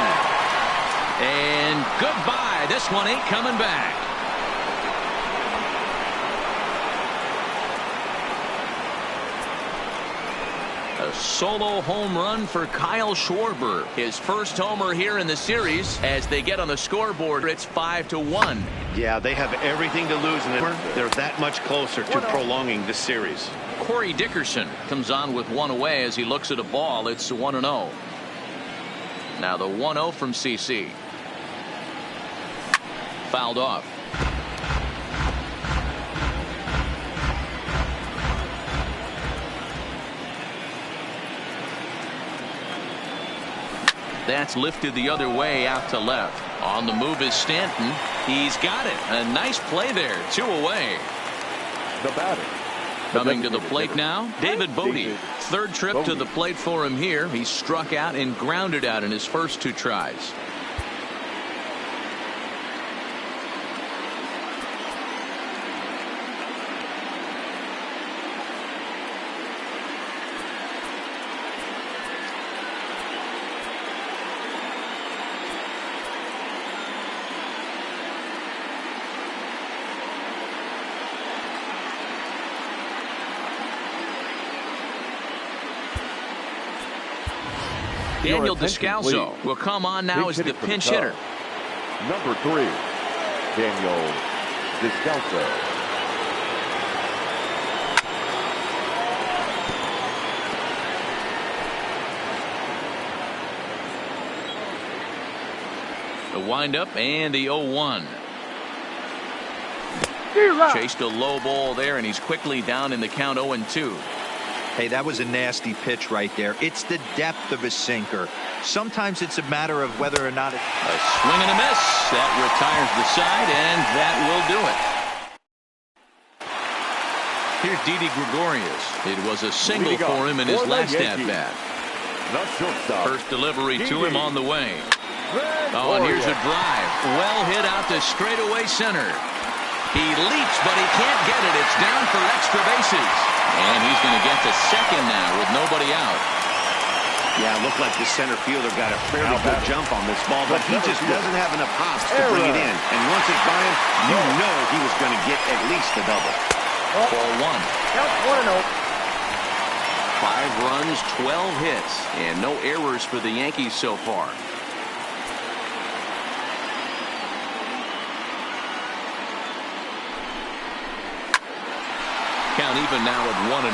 And goodbye. This one ain't coming back. A solo home run for Kyle Schwarber. His first homer here in the series. As they get on the scoreboard, it's 5-1. Yeah, they have everything to lose, and they're that much closer to prolonging this series. Corey Dickerson comes on with 1 away as he looks at a ball. It's 1-0. Now the 1-0 from CC. Fouled off. That's lifted the other way out to left. On the move is Stanton. He's got it. A nice play there. 2 away. The batter. Coming to the plate now, David Bodie. 3rd trip to the plate for him here. He struck out and grounded out in his first 2 tries. Daniel Descalso will come on now as the pinch hitter. Number 3, Daniel Descalso. The windup and the 0-1. Chased a low ball there, and he's quickly down in the count 0-2. Hey, that was a nasty pitch right there. It's the depth of a sinker. Sometimes it's a matter of whether or not a swing and a miss. That retires the side, and that will do it. Here's Dede Gregorius. It was a single for him in his last at-bat. First delivery to him on the way. Oh, and here's a drive. Well hit out to straightaway center. He leaps, but he can't get it. It's down for extra bases. And he's going to get to second now with nobody out. Yeah, it looked like the center fielder got a fairly good jump on this ball, but he just doesn't have enough hops to bring it in. And once it's by him, you know he was going to get at least the double. Ball one. Count 1-0. 5 runs, 12 hits, and no errors for the Yankees so far. Count even now at 1-1.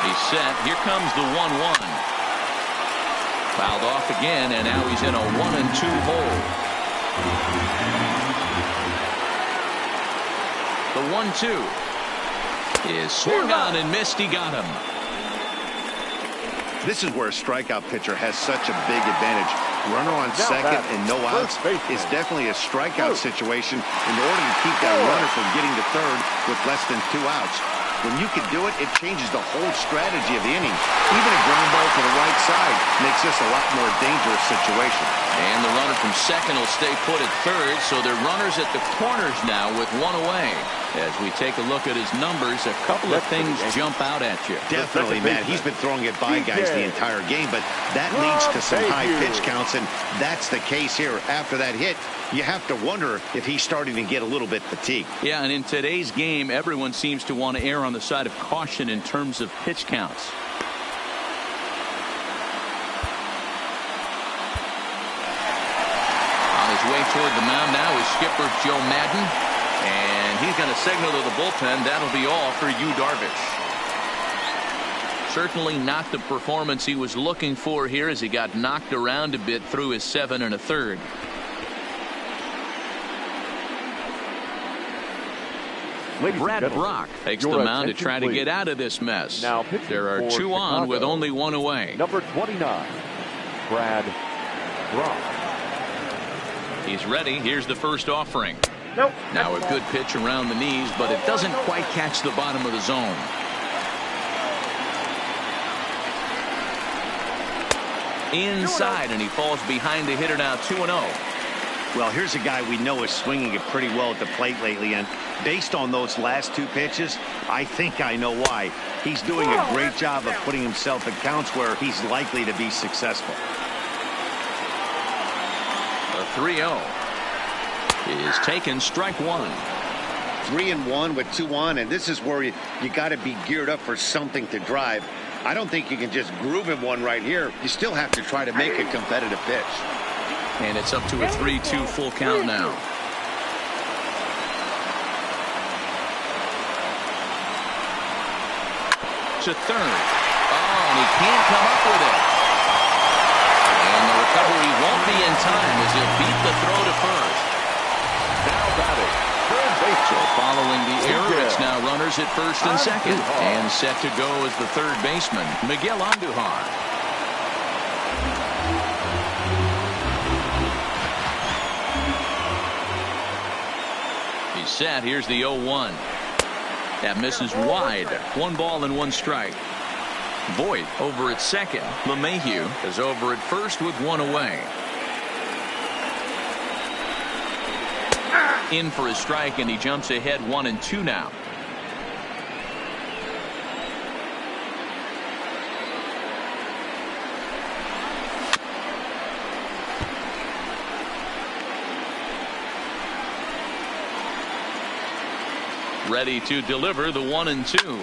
He's set. Here comes the 1-1. Fouled off again, and now he's in a 1-2 hole. The 1-2 is swung on and missed. He got him. This is where a strikeout pitcher has such a big advantage. Runner on second and no outs is definitely a strikeout situation in order to keep that runner from getting to third with less than 2 outs. When you can do it, it changes the whole strategy of the inning. Even a ground ball to the right side makes this a lot more dangerous situation. And the runner from second will stay put at third, so they're runners at the corners now with 1 away. As we take a look at his numbers, a couple of things jump out at you. Definitely, Matt. He's been throwing it by guys the entire game, but that leads to some high pitch counts, and that's the case here. After that hit, you have to wonder if he's starting to get a little bit fatigued. Yeah, and in today's game, everyone seems to want to err on the side of caution in terms of pitch counts. On his way toward the mound now is skipper Joe Madden, and he's going to signal to the bullpen. That'll be all for Yu Darvish. Certainly not the performance he was looking for here, as he got knocked around a bit through his 7 1/3. Brad Brock takes the mound to try to get out of this mess. Now there are 2 on with only 1 away. Number 29, Brad Brock. He's ready. Here's the first offering. Nope. Now a good pitch around the knees, but it doesn't quite catch the bottom of the zone. Inside, and he falls behind the hitter now 2-0. Well, here's a guy we know is swinging it pretty well at the plate lately, and based on those last 2 pitches, I think I know why. He's doing a great job of putting himself in counts where he's likely to be successful. A 3-0 is taken, strike 1. 3-1 with 2 on, and this is where you got to be geared up for something to drive. I don't think you can just groove him one right here. You still have to try to make a competitive pitch. And it's up to a 3-2 full count now. To third. Oh, and he can't come up with it. And the recovery won't be in time as he'll beat the throw to first. Now batting, third base. So following the error, it's now runners at first and second. And set to go as the third baseman, Miguel Andujar. He's set. Here's the 0-1. That misses wide. 1 ball and 1 strike. Voit over at second. LeMahieu is over at first with 1 away. In for a strike, and he jumps ahead 1-2 now. Ready to deliver the 1-2.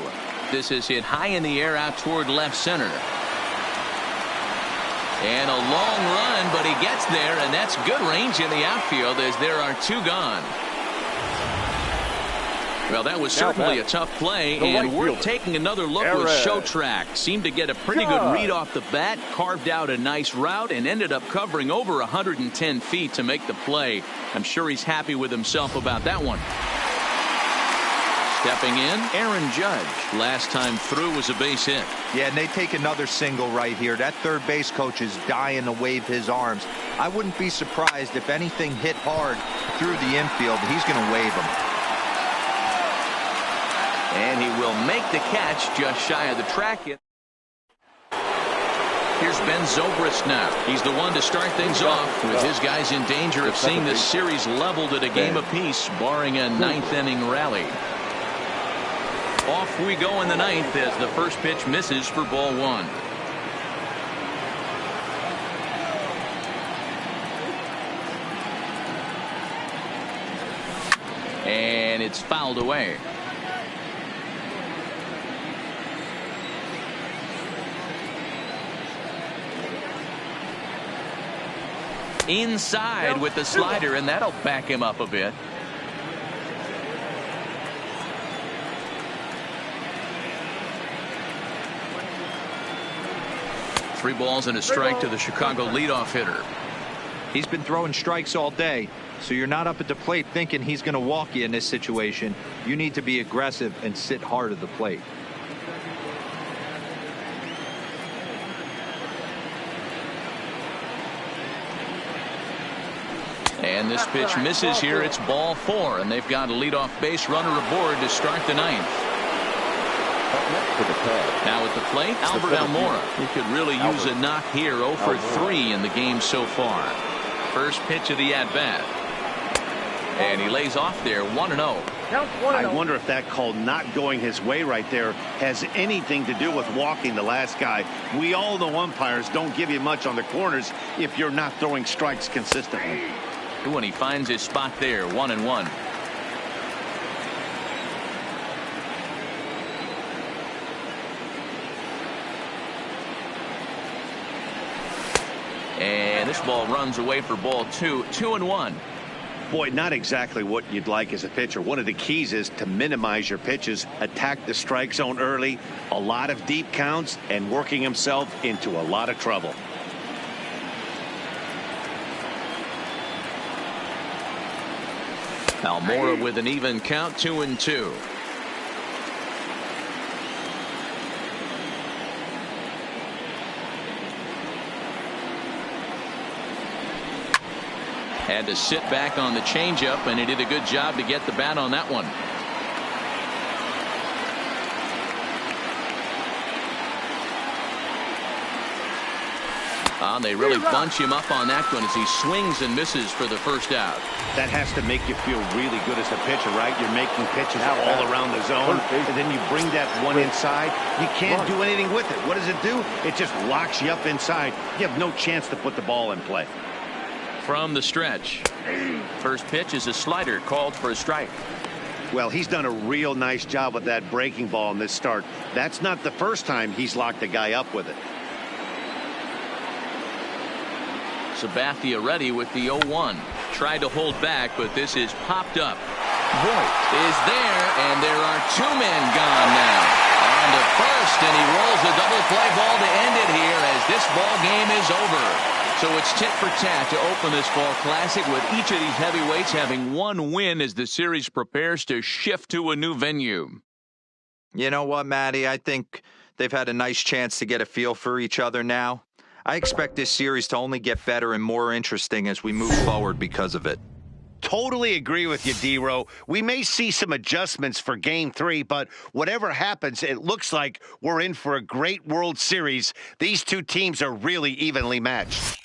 This is hit high in the air out toward left center. And a long run, but he gets there, and that's good range in the outfield as there are 2 gone. Well, that was certainly a tough play, and we're taking another look with Show Track. Seemed to get a pretty good read off the bat, carved out a nice route, and ended up covering over 110 feet to make the play. I'm sure he's happy with himself about that one. Stepping in, Aaron Judge. Last time through was a base hit. Yeah, and they take another single right here. That third base coach is dying to wave his arms. I wouldn't be surprised if anything hit hard through the infield. He's going to wave them. And he will make the catch just shy of the track. Here's Ben Zobrist now. He's the one to start things off with his guys in danger of seeing this series leveled at a game apiece, barring a 9th inning rally. Off we go in the ninth as the first pitch misses for ball one. And it's fouled away. Inside with the slider, and that'll back him up a bit. Three balls and a strike to the Chicago leadoff hitter. He's been throwing strikes all day, so you're not up at the plate thinking he's going to walk you in this situation. You need to be aggressive and sit hard at the plate. And this pitch misses here. It's ball four, and they've got a leadoff base runner aboard to start the ninth. Now at the plate, Albert Almora. He could really use a knock here. 0 for 3 in the game so far. First pitch of the at-bat. And he lays off there, 1-0. I wonder if that call not going his way right there has anything to do with walking the last guy. We all know umpires don't give you much on the corners if you're not throwing strikes consistently. When he finds his spot there, 1-1. And this ball runs away for ball two. 2-1. Boy, not exactly what you'd like as a pitcher. One of the keys is to minimize your pitches, attack the strike zone early, a lot of deep counts, and working himself into a lot of trouble. Almora with an even count, 2-2. Had to sit back on the changeup, and he did a good job to get the bat on that one. They really bunch him up on that one as he swings and misses for the first out. That has to make you feel really good as a pitcher, right? You're making pitches all around the zone, and then you bring that one inside. You can't do anything with it. What does it do? It just locks you up inside. You have no chance to put the ball in play. From the stretch, first pitch is a slider called for a strike. Well, he's done a real nice job with that breaking ball in this start. That's not the first time he's locked a guy up with it. Sabathia ready with the 0-1. Tried to hold back, but this is popped up. Voigt is there, and there are two men gone now. On to first, and he rolls a double play ball to end it here as this ball game is over. So it's tit for tat to open this fall classic, with each of these heavyweights having one win as the series prepares to shift to a new venue. You know what, Matty? I think they've had a nice chance to get a feel for each other now. I expect this series to only get better and more interesting as we move forward because of it. Totally agree with you, D-Row. We may see some adjustments for Game 3, but whatever happens, it looks like we're in for a great World Series. These two teams are really evenly matched.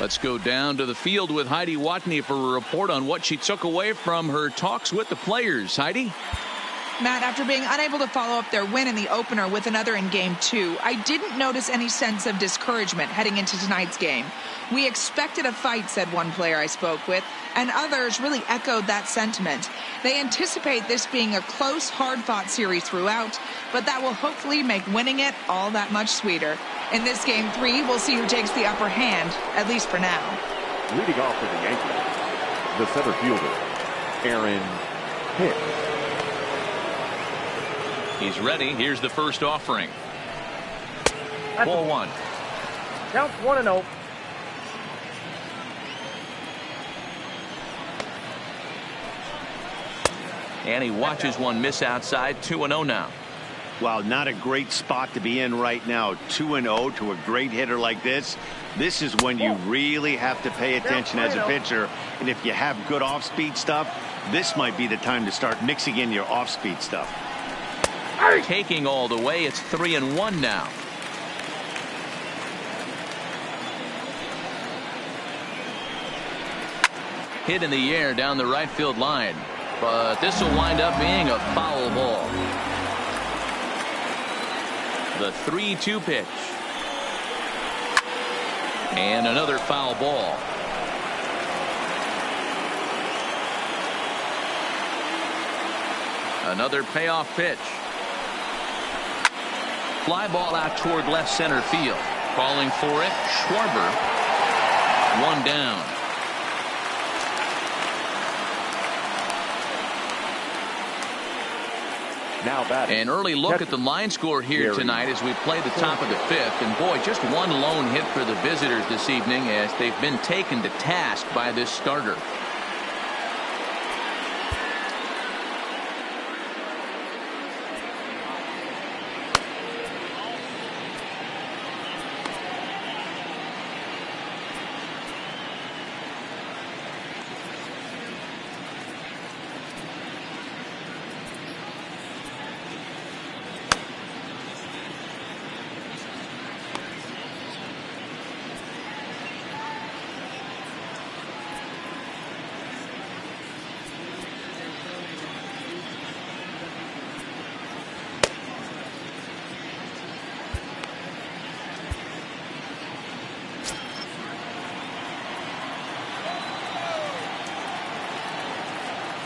Let's go down to the field with Heidi Watney for a report on what she took away from her talks with the players. Heidi? Matt, after being unable to follow up their win in the opener with another in Game 2, I didn't notice any sense of discouragement heading into tonight's game. We expected a fight, said one player I spoke with, and others really echoed that sentiment. They anticipate this being a close, hard-fought series throughout, but that will hopefully make winning it all that much sweeter. In this Game 3, we'll see who takes the upper hand, at least for now. Leading off for the Yankees, the center fielder, Aaron Hicks. He's ready. Here's the first offering. Ball one. Counts 1-0. And he watches one miss outside. 2-0 now. Well, not a great spot to be in right now. 2-0 to a great hitter like this. This is when you really have to pay attention as a pitcher. And if you have good off-speed stuff, this might be the time to start mixing in your off-speed stuff. Taking all the way. It's 3-1 now. Hit in the air down the right field line. But this will wind up being a foul ball. The 3-2 pitch. And another foul ball. Another payoff pitch. Fly ball out toward left center field. Calling for it, Schwarber. One down. Now batting. An early look at the line score here tonight as we play the top of the fifth. And boy, just one lone hit for the visitors this evening as they've been taken to task by this starter.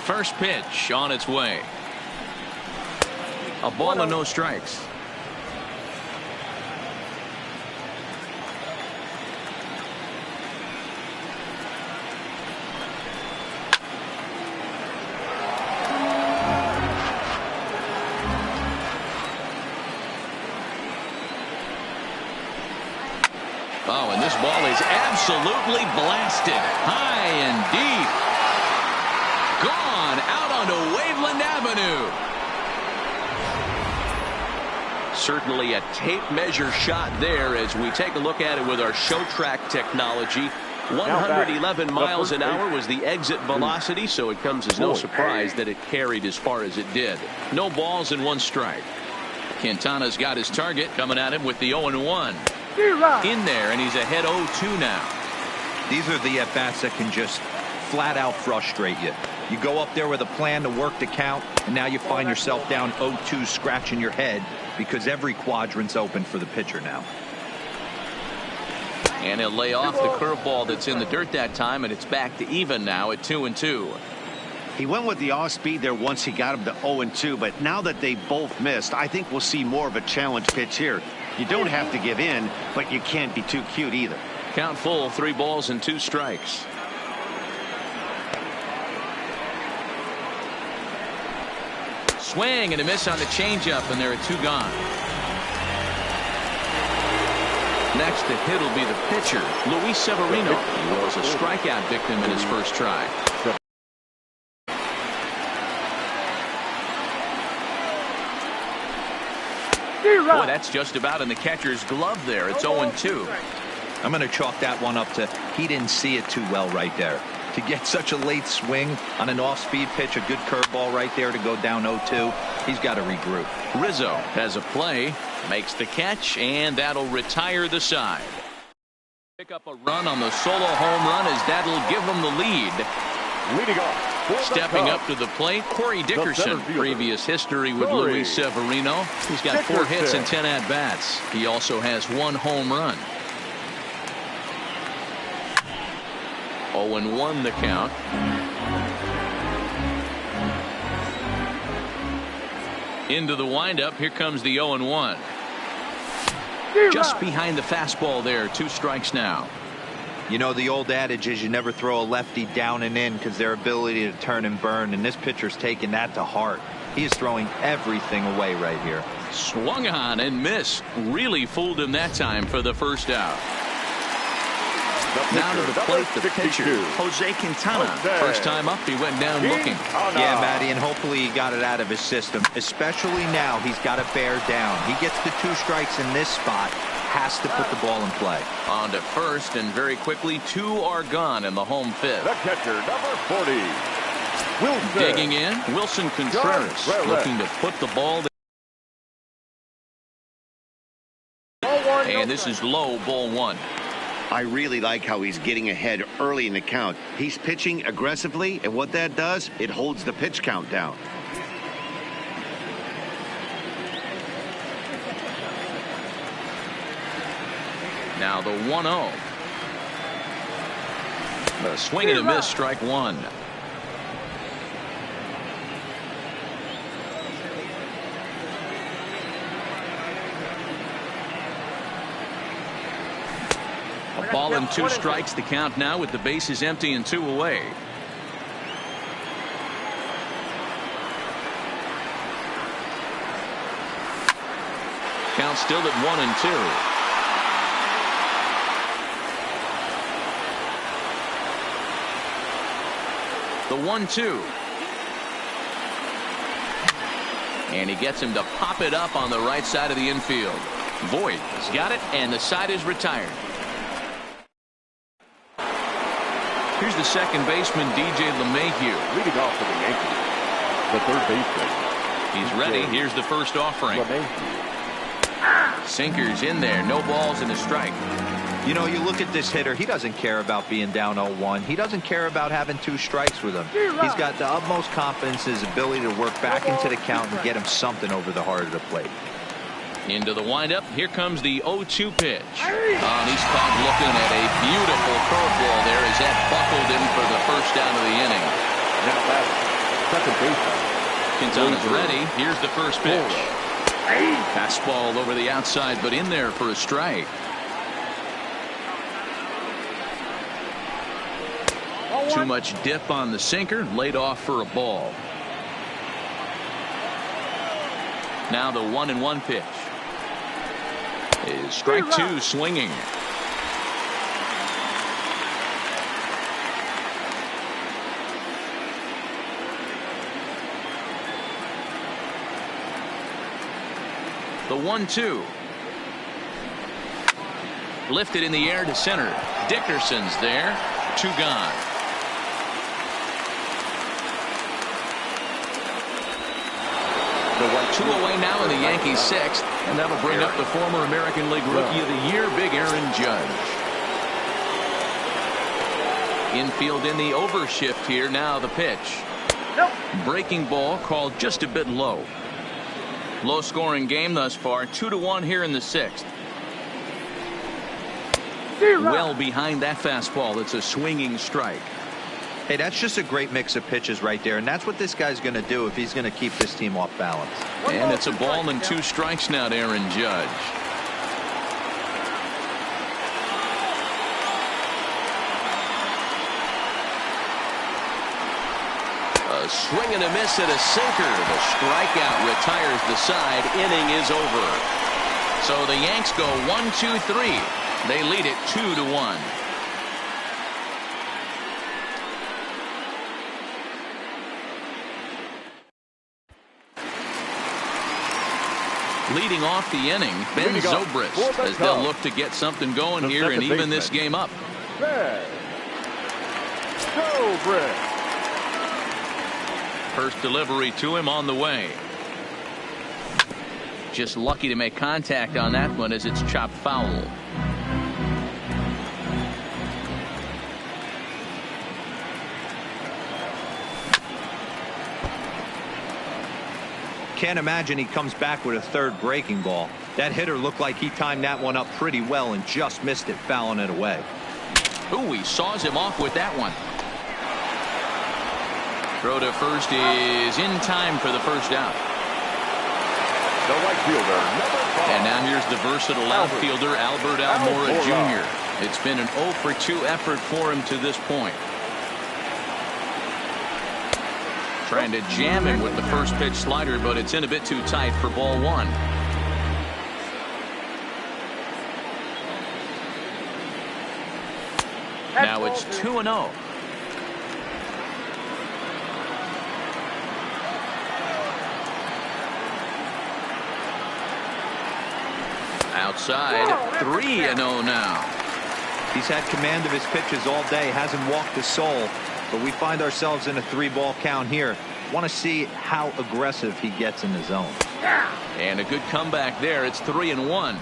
First pitch on its way. A ball and no strikes. Oh, and this ball is absolutely blasted high and deep. Gone out onto Waveland Avenue. Certainly a tape measure shot there as we take a look at it with our show track technology. 111 miles an hour was the exit velocity, so it comes as no surprise that it carried as far as it did. No balls and one strike. Quintana's got his target coming at him with the 0-1. In there, and he's ahead 0-2 now. These are the at-bats that can just flat out frustrate you. You go up there with a plan to work the count, and now you find yourself down 0-2 scratching your head because every quadrant's open for the pitcher now. And he'll lay off the curveball that's in the dirt that time, and it's back to even now at 2-2. He went with the off-speed there once he got him to 0-2, but now that they both missed, I think we'll see more of a challenge pitch here. You don't have to give in, but you can't be too cute either. Count full, 3 balls and 2 strikes. Swing and a miss on the changeup, and there are 2 gone. Next to hit will be the pitcher, Luis Severino. He was a strikeout victim in his first try. Boy, that's just about in the catcher's glove there. It's 0-2. I'm going to chalk that one up to he didn't see it too well right there. To get such a late swing on an off-speed pitch, a good curveball right there to go down 0-2, he's got to regroup. Rizzo has a play, makes the catch, and that'll retire the side. Pick up a run on the solo home run as that'll give him the lead. Leading off. Stepping up to the plate, Corey Dickerson. Previous history with Luis Severino. He's got 4 hits and 10 at-bats. He also has 1 home run. 0-1 the count. Into the windup. Here comes the 0-1. Just behind the fastball there. 2 strikes now. You know, the old adage is you never throw a lefty down and in because their ability to turn and burn, and this pitcher's taking that to heart. He is throwing everything away right here. Swung on and missed. Really fooled him that time for the first out. Now to the plate, the pitcher, Jose Quintana. First time up, he went down looking. Yeah, Matty, and hopefully he got it out of his system. Especially now, he's got to bear down. He gets the 2 strikes in this spot. Has to put the ball in play. On to first, and very quickly, 2 are gone in the home fifth. The catcher, number 40. Wilson. Digging in, Wilson Contreras looking to put the ball there. And this is low, ball 1. I really like how he's getting ahead early in the count. He's pitching aggressively, and what that does, it holds the pitch count down. Now the 1-0. A swing and a miss, strike 1. A ball and 2 strikes, the count now with the bases empty and 2 away. Count still at 1-2. The 1-2. And he gets him to pop it up on the right side of the infield. Voigt has got it, and the side is retired. Here's the second baseman, DJ LeMahieu. Leading off for the Yankees, the third baseman. He's ready. Here's the first offering. Sinkers in there. No balls and a strike. You know, you look at this hitter, he doesn't care about being down 0-1. He doesn't care about having 2 strikes with him. He's got the utmost confidence in his ability to work back into the count and get him something over the heart of the plate. Into the windup. Here comes the 0-2 pitch. And he's caught looking at a beautiful curveball there as that buckled him for the first down of the inning. Now that's second baseman. Quintana's ready. Here's the first pitch. Fastball over the outside, but in there for a strike. Too much dip on the sinker, laid off for a ball. Now the 1-1 pitch is strike 2, swinging. The 1-2. Lifted in the air to center. Dickerson's there. 2 gone. Two away now in the Yankees' 6th, and that'll bring up the former American League Rookie of the Year, Big Aaron Judge. Infield in the overshift here. Now the pitch. Breaking ball called just a bit low. Low scoring game thus far. 2-1 here in the 6th. Well behind that fastball. It's a swinging strike. Hey, that's just a great mix of pitches right there, and that's what this guy's going to do if he's going to keep this team off balance. And it's a ball and 2 strikes now to Aaron Judge. A swing and a miss at a sinker. The strikeout retires the side. Inning is over. So the Yanks go 1-2-3. They lead it 2-1. Leading off the inning, Ben Zobrist, as they'll look to get something going here and even this game up. Ben Zobrist. First delivery to him on the way. Just lucky to make contact on that one as it's chopped foul. Can't imagine he comes back with a third breaking ball. That hitter looked like he timed that one up pretty well and just missed it, fouling it away. Ooh, he saws him off with that one. Throw to first is in time for the first out. The right fielder, number 5. And now here's the versatile outfielder, Almora Jr. It's been an 0-for-2 effort for him to this point. Trying to jam him with the first pitch slider, but it's in a bit too tight for ball 1. Now it's 2-0. Outside, 3-0 now. He's had command of his pitches all day, hasn't walked a soul, but we find ourselves in a 3-ball count here. Want to see how aggressive he gets in the zone. And a good comeback there. It's 3-1.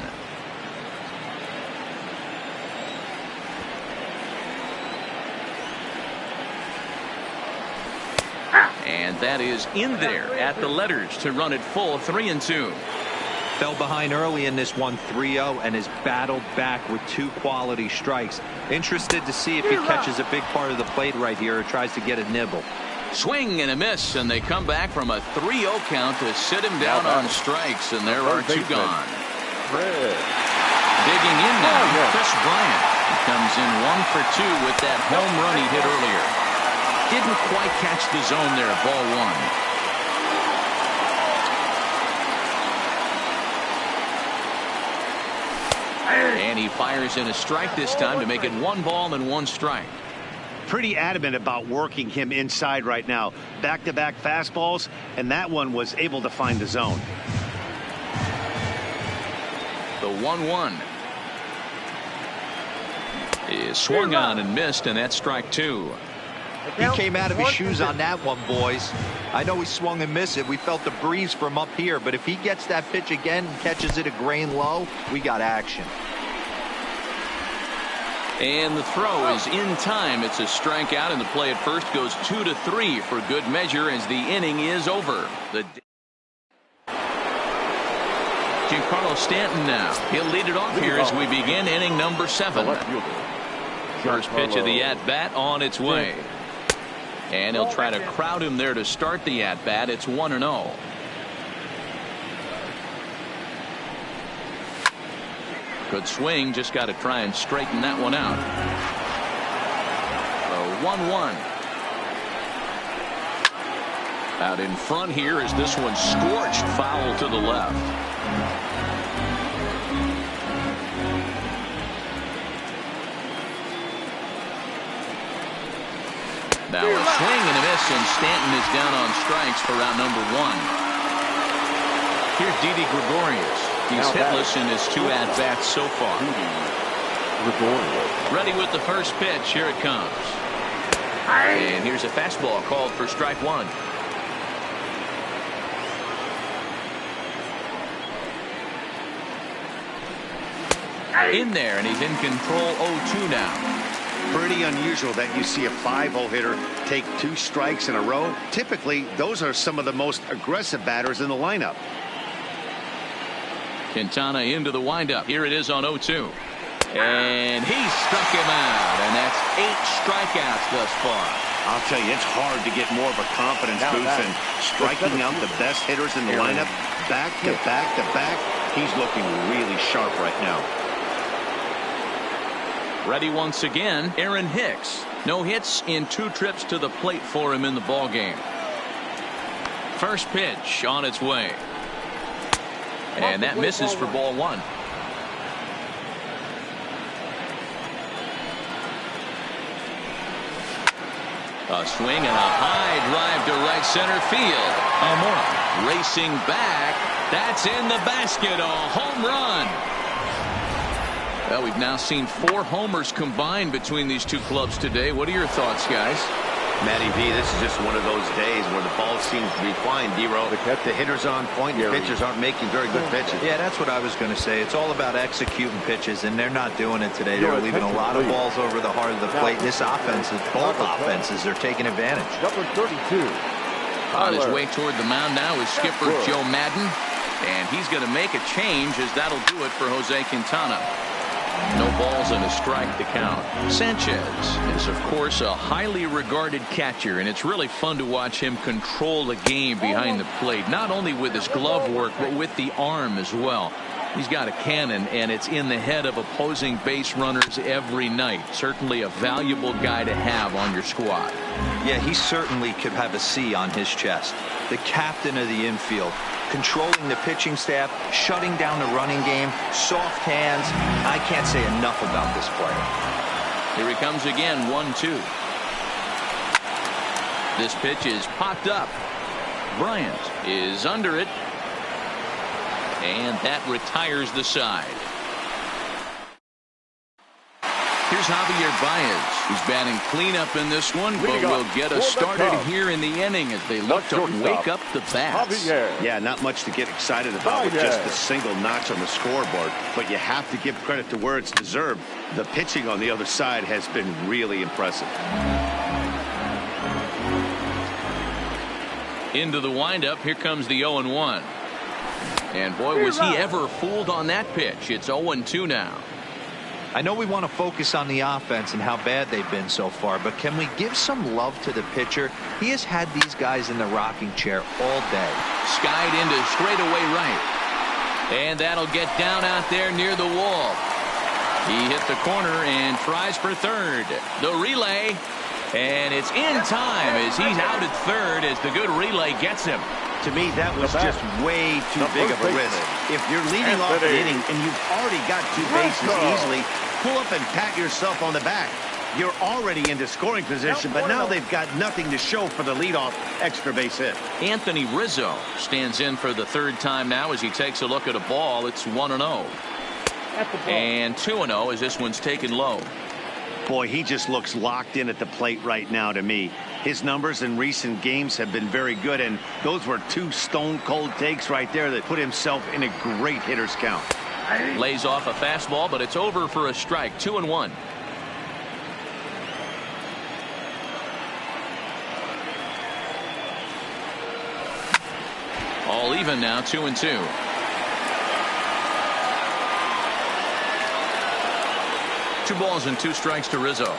And that is in there at the letters to run it full 3-2. Fell behind early in this one, 3-0, and has battled back with 2 quality strikes. Interested to see if he catches a big part of the plate right here or tries to get a nibble. Swing and a miss, and they come back from a 3-0 count to sit him down on strikes, and there are 2 gone. Digging in now, Chris Bryant. He comes in 1 for 2 with that home run he hit earlier. Didn't quite catch the zone there, ball 1. And he fires in a strike this time to make it 1 ball and 1 strike. Pretty adamant about working him inside right now. Back-to-back fastballs, and that one was able to find the zone. The 1-1 is swung on and missed, and that's strike 2. He came out of his shoes on that one, boys. I know he swung and missed it. We felt the breeze from up here, but if he gets that pitch again and catches it a grain low, we got action. And the throw is in time. It's a strikeout, and the play at first goes 2-3 for good measure as the inning is over. Giancarlo Stanton now. He'll lead it off here as we begin inning number 7. First pitch of the at-bat on its way. And he'll try to crowd him there to start the at-bat. It's 1-0. Good swing, just got to try and straighten that one out. The 1-1. Out in front here as this one scorched foul to the left. Now a swing and a miss, and Stanton is down on strikes for round number 1. Here's Dede Gregorius. He's hitless in his 2 at-bats so far. Ready with the first pitch. Here it comes. And here's a fastball called for strike 1. In there, and he's in control 0-2 now. Pretty unusual that you see a 5-0 hitter take 2 strikes in a row. Typically, those are some of the most aggressive batters in the lineup. Quintana into the windup. Here it is on 0-2. And he struck him out, and that's 8 strikeouts thus far. I'll tell you, it's hard to get more of a confidence boost than striking out the best hitters in the lineup back to back to back. He's looking really sharp right now. Ready once again, Aaron Hicks. No hits in 2 trips to the plate for him in the ballgame. First pitch on its way. And that misses for ball 1. A swing and a high drive to right center field. Almora racing back. That's in the basket. A home run. Well, we've now seen 4 homers combined between these 2 clubs today. What are your thoughts, guys? Matty V, this is just one of those days where the ball seems to be flying, D-Row. The hitters on point, the pitchers aren't making very good pitches. Yeah, that's what I was going to say. It's all about executing pitches, and they're not doing it today. They're leaving a lot of balls over the heart of the plate. This offense, both offenses, are taking advantage. Number 32. On his way toward the mound now is skipper Joe Madden, and he's going to make a change as that'll do it for Jose Quintana. No balls and a strike to count. Sanchez is, of course, a highly regarded catcher, and it's really fun to watch him control the game behind the plate, not only with his glove work, but with the arm as well. He's got a cannon, and it's in the head of opposing base runners every night. Certainly a valuable guy to have on your squad. Yeah, he certainly could have a C on his chest. The captain of the infield, controlling the pitching staff, shutting down the running game, soft hands. I can't say enough about this player. Here he comes again, 1-2. This pitch is popped up. Bryant is under it. And that retires the side. Here's Javier Baez, who's batting cleanup in this one, but will get us started here in the inning as they look to wake up the bats. Yeah, not much to get excited about with just a single notch on the scoreboard, but you have to give credit to where it's deserved. The pitching on the other side has been really impressive. Into the windup, here comes the 0-1. And boy, was he ever fooled on that pitch. It's 0-2 now. I know we want to focus on the offense and how bad they've been so far, but can we give some love to the pitcher? He has had these guys in the rocking chair all day. Skied into straightaway right. And that'll get down out there near the wall. He hit the corner and tries for third. The relay. And it's in time as he's out at third as the good relay gets him. To me, that was just way too big of a risk. If you're leading off an inning and you've already got two bases easily, pull up and pat yourself on the back. You're already into scoring position, but now they've got nothing to show for the leadoff extra base hit. Anthony Rizzo stands in for the third time now as he takes a look at a ball. It's 1-0. And 2-0 as this one's taken low. Boy, he just looks locked in at the plate right now to me. His numbers in recent games have been very good, and those were two stone-cold takes right there that put himself in a great hitter's count. Lays off a fastball, but it's over for a strike. 2-1. All even now, 2-2. Two balls and two strikes to Rizzo.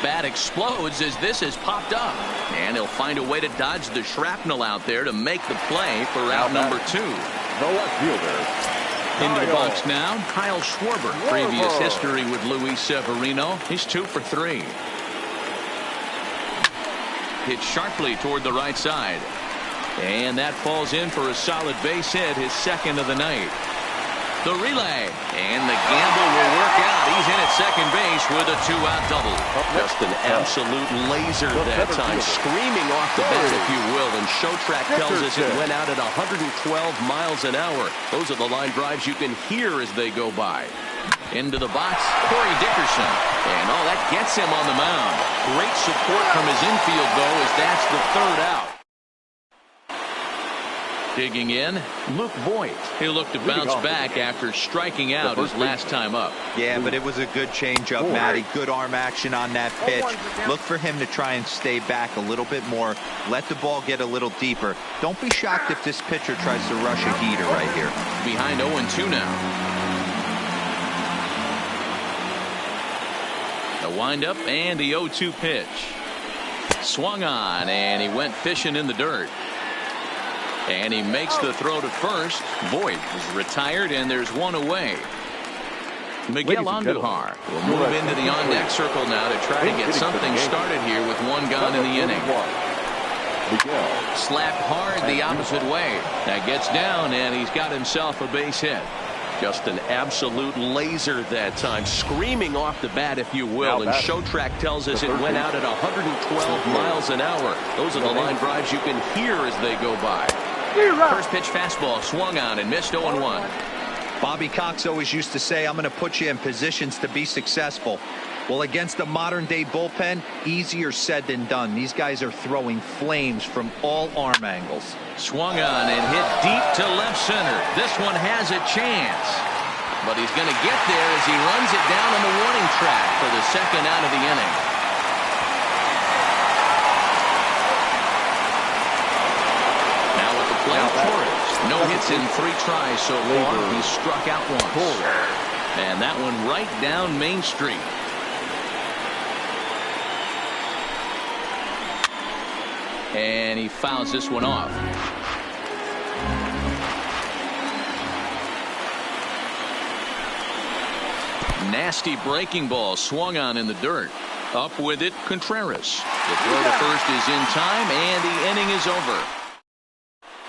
Bat explodes as this is popped up, and he'll find a way to dodge the shrapnel out there to make the play for out number 2. The left fielder. Into the box now, Kyle Schwarber. Previous history with Luis Severino. He's 2 for 3. Hit sharply toward the right side, and that falls in for a solid base hit, his second of the night. The relay, and the gamble will work out. He's in at second base with a 2-out double. Just an absolute laser that time, screaming off the bat, if you will. And Showtrack tells us it went out at 112 miles an hour. Those are the line drives you can hear as they go by. Into the box, Corey Dickerson. And that gets him on the mound. Great support from his infield, though, as that's the third out. Digging in, Luke Voigt. He'll look to bounce back after striking out his last time up. Yeah, but it was a good changeup, Matty. Good arm action on that pitch. Look for him to try and stay back a little bit more. Let the ball get a little deeper. Don't be shocked if this pitcher tries to rush a heater right here. Behind 0-2 now. The windup and the 0-2 pitch. Swung on, and he went fishing in the dirt. And he makes the throw to first. Voigt is retired, and there's one away. Miguel Andujar will move into the on-deck circle now to try to get something started here with one gone in the inning. Slapped hard the opposite way. That gets down, and he's got himself a base hit. Just an absolute laser that time, screaming off the bat, if you will. And Showtrack tells us it went out at 112 miles an hour. Those are the line drives you can hear as they go by. First pitch fastball swung on and missed 0-1. Bobby Cox always used to say, I'm going to put you in positions to be successful. Well, against a modern-day bullpen, easier said than done. These guys are throwing flames from all arm angles. Swung on and hit deep to left center. This one has a chance. But he's going to get there as he runs it down on the warning track for the second out of the inning. Now with the plate, Torres. No hits in 3 tries so far. He's struck out once. And that one right down Main Street. And he fouls this one off. Nasty breaking ball swung on in the dirt. Up with it, Contreras. The throw to first is in time, and the inning is over.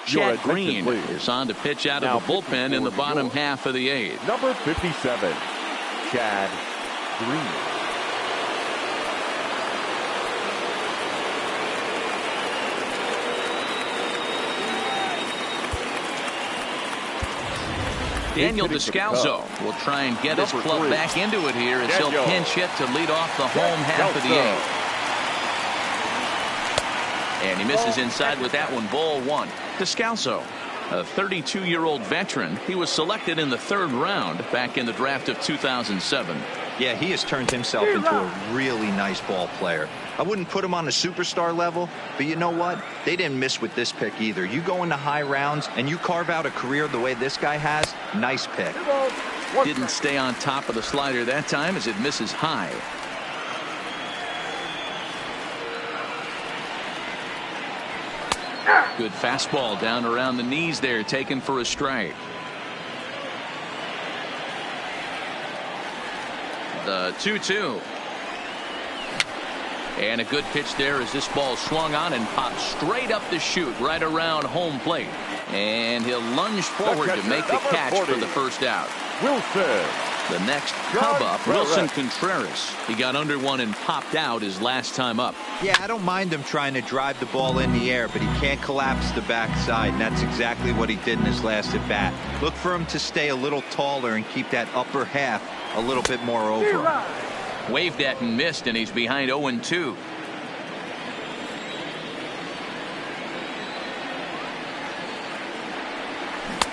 Chad Green is on to pitch out of the bullpen in the bottom half of the 8th. Number 57, Chad green. Daniel Descalzo will try and get his club back into it here as he'll pinch hit to lead off the home half of the eighth. And he misses inside with that one, ball one. Descalzo, a 32-year-old veteran. He was selected in the 3rd round back in the draft of 2007. Yeah, he has turned himself into a really nice ball player. I wouldn't put him on a superstar level, but you know what? They didn't miss with this pick either. You go into high rounds and you carve out a career the way this guy has, nice pick. Didn't stay on top of the slider that time as it misses high. Good fastball down around the knees there, taken for a strike. The 2-2. And a good pitch there as this ball swung on and popped straight up the chute right around home plate. And he'll lunge forward to make the catch for the first out. Wilson. The next Cub up, Wilson Contreras. He got under one and popped out his last time up. Yeah, I don't mind him trying to drive the ball in the air, but he can't collapse the backside, and that's exactly what he did in his last at bat. Look for him to stay a little taller and keep that upper half a little bit more over. Waved at and missed, and he's behind 0-2.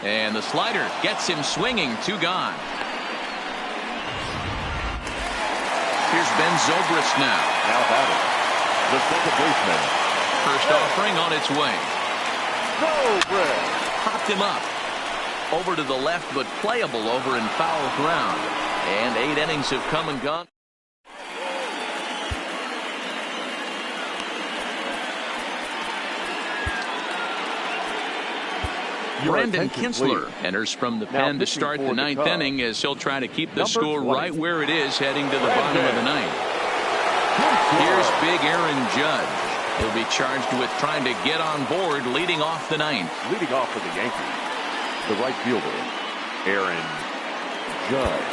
And the slider gets him swinging. 2 gone. Here's Ben Zobrist now. Now batting, the second baseman. First offering on its way. Zobrist. Popped him up. Over to the left, but playable over in foul ground. And 8 innings have come and gone. Brandon Kinsler enters from the pen to start the 9th inning as he'll try to keep the score right where it is heading to the bottom of the 9th. Here's big Aaron Judge. He'll be charged with trying to get on board leading off the 9th. Leading off for the Yankees, the right fielder, Aaron Judge.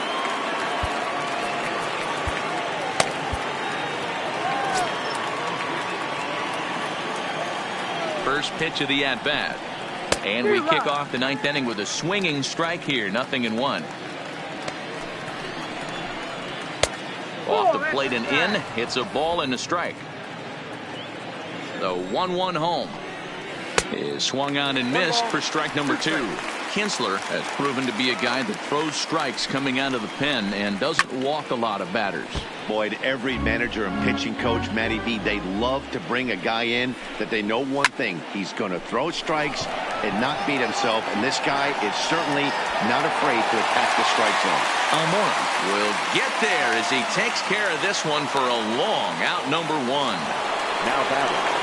First pitch of the at-bat. And we kick off the 9th inning with a swinging strike here. 0-1. Off the plate and in. It's a ball and a strike. The 1-1 home is swung on and missed for strike number 2. Kinsler has proven to be a guy that throws strikes coming out of the pen and doesn't walk a lot of batters. Boyd, every manager and pitching coach, Matty V, they love to bring a guy in that they know one thing. He's going to throw strikes and not beat himself. And this guy is certainly not afraid to attack the strike zone. Almora will get there as he takes care of this one for a long out, number 1. Now batting.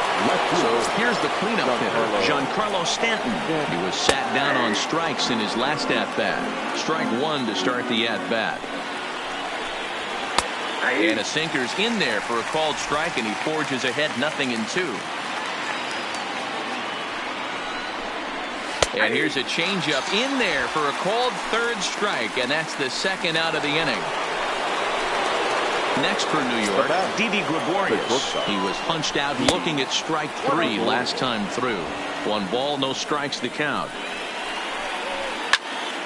So here's the cleanup hitter, Giancarlo Stanton. He was sat down on strikes in his last at-bat. Strike 1 to start the at-bat. And a sinker's in there for a called strike, and he forges ahead 0-2. And here's a changeup in there for a called 3rd strike, and that's the 2nd out of the inning. Next for New York, Dede Gregorius. He was punched out looking at strike 3 last time through. 1 ball, no strikes to count.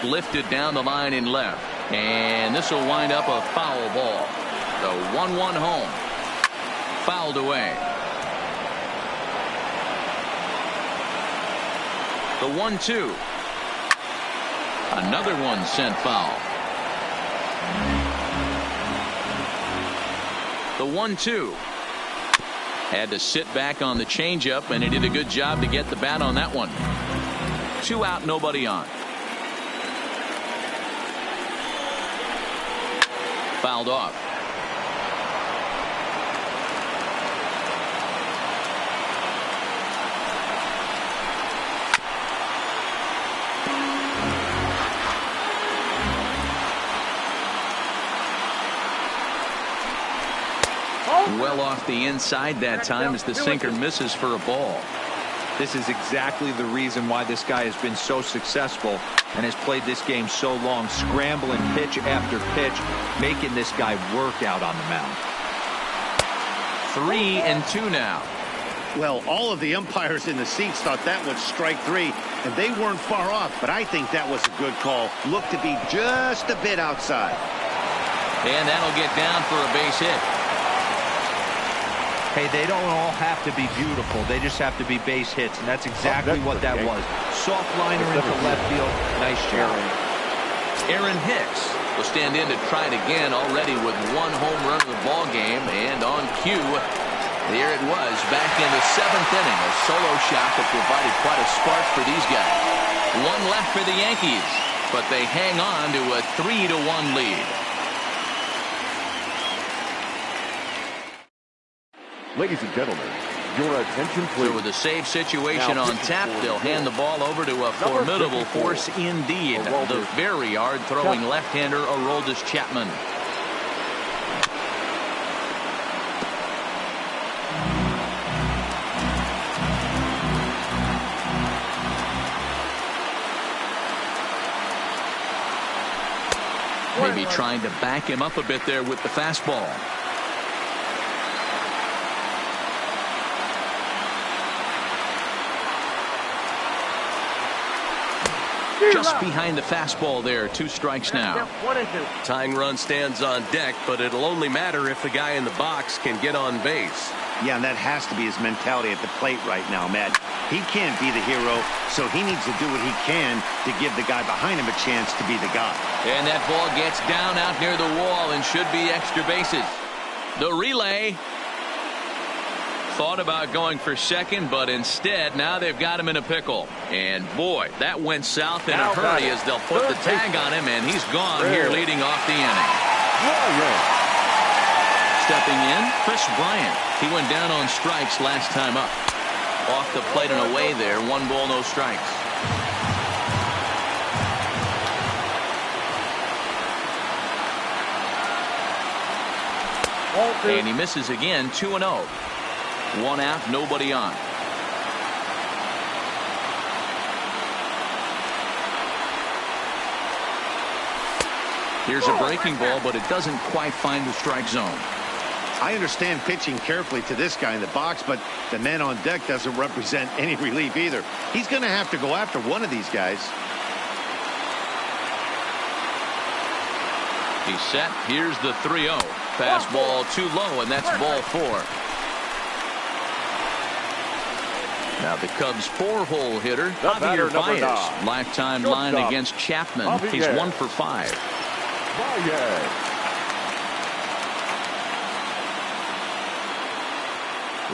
Lifted down the line in left. And this will wind up a foul ball. The 1-1 home. Fouled away. The 1-2. Another one sent foul. The 1-2. Had to sit back on the changeup, and he did a good job to get the bat on that one. 2 out, nobody on. Fouled off. Well off the inside that time as the sinker misses for a ball. This is exactly the reason why this guy has been so successful and has played this game so long, scrambling pitch after pitch, making this guy work out on the mound. 3-2 now. Well, all of the umpires in the seats thought that was strike three, and they weren't far off, but I think that was a good call. Looked to be just a bit outside. And that'll get down for a base hit. Hey, they don't all have to be beautiful. They just have to be base hits, and that's exactly what that was. Soft liner into left field. Nice job. Aaron Hicks will stand in to try it again, already with 1 home run of the ball game, and on cue, there it was, back in the 7th inning, a solo shot that provided quite a spark for these guys. 1 left for the Yankees, but they hang on to a 3-1 lead. Ladies and gentlemen, your attention please. So with a save situation on tap, they'll hand the ball over to a formidable force indeed, the very hard-throwing left-hander Aroldis Chapman. Maybe trying to back him up a bit there with the fastball. Just behind the fastball there. 2 strikes now. Tying run stands on deck, but it'll only matter if the guy in the box can get on base. Yeah, and that has to be his mentality at the plate right now, Matt. He can't be the hero, so he needs to do what he can to give the guy behind him a chance to be the guy. And that ball gets down out near the wall and should be extra bases. The relay. Thought about going for second, but instead now they've got him in a pickle. And boy, that went south in a hurry as they'll put the tag on him, and he's gone here leading off the inning. Stepping in, Chris Bryant. He went down on strikes last time up. Off the plate and away there. 1 ball, no strikes. And he misses again. 2-0. 1 out, nobody on. Here's a breaking ball, but it doesn't quite find the strike zone. I understand pitching carefully to this guy in the box, but the man on deck doesn't represent any relief either. He's going to have to go after one of these guys. He's set. Here's the 3-0. Fastball too low, and that's ball 4. Now the Cubs' 4-hole hitter, Javier Baez. Lifetime line against Chapman. He's 1 for 5.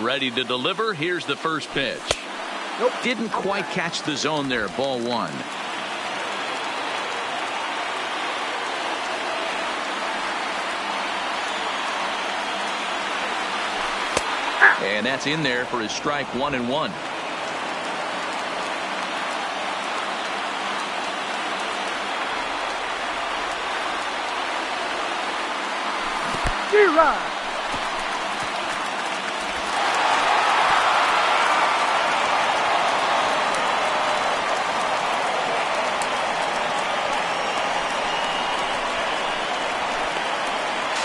Ready to deliver. Here's the first pitch. Didn't quite catch the zone there. Ball 1. And that's in there for his strike 1-1.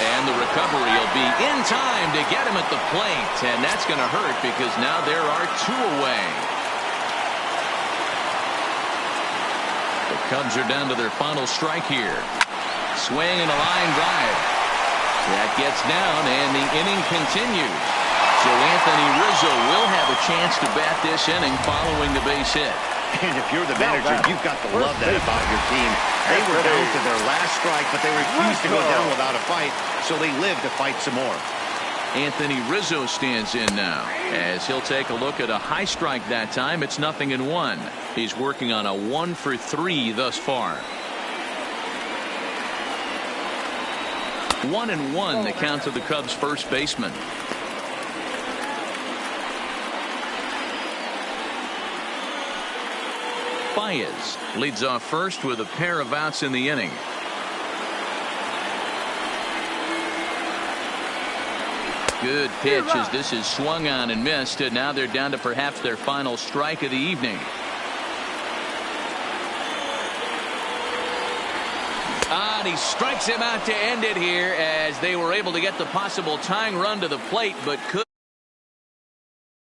And the recovery will be in time to get him at the plate, and that's going to hurt because now there are 2 away. The Cubs are down to their final strike here. Swing and a line drive. That gets down, and the inning continues. So Anthony Rizzo will have a chance to bat this inning following the base hit. And if you're the manager, you've got to love that about your team. They were down to their last strike, but they refused to go down without a fight, so they live to fight some more. Anthony Rizzo stands in now, as he'll take a look at a high strike that time. It's 0-1. He's working on a 1 for 3 thus far. 1-1 the count to the Cubs' first baseman. Baez leads off first with a pair of outs in the inning. Good pitch as this is swung on and missed, and now they're down to perhaps their final strike of the evening. And he strikes him out to end it here as they were able to get the possible tying run to the plate, but could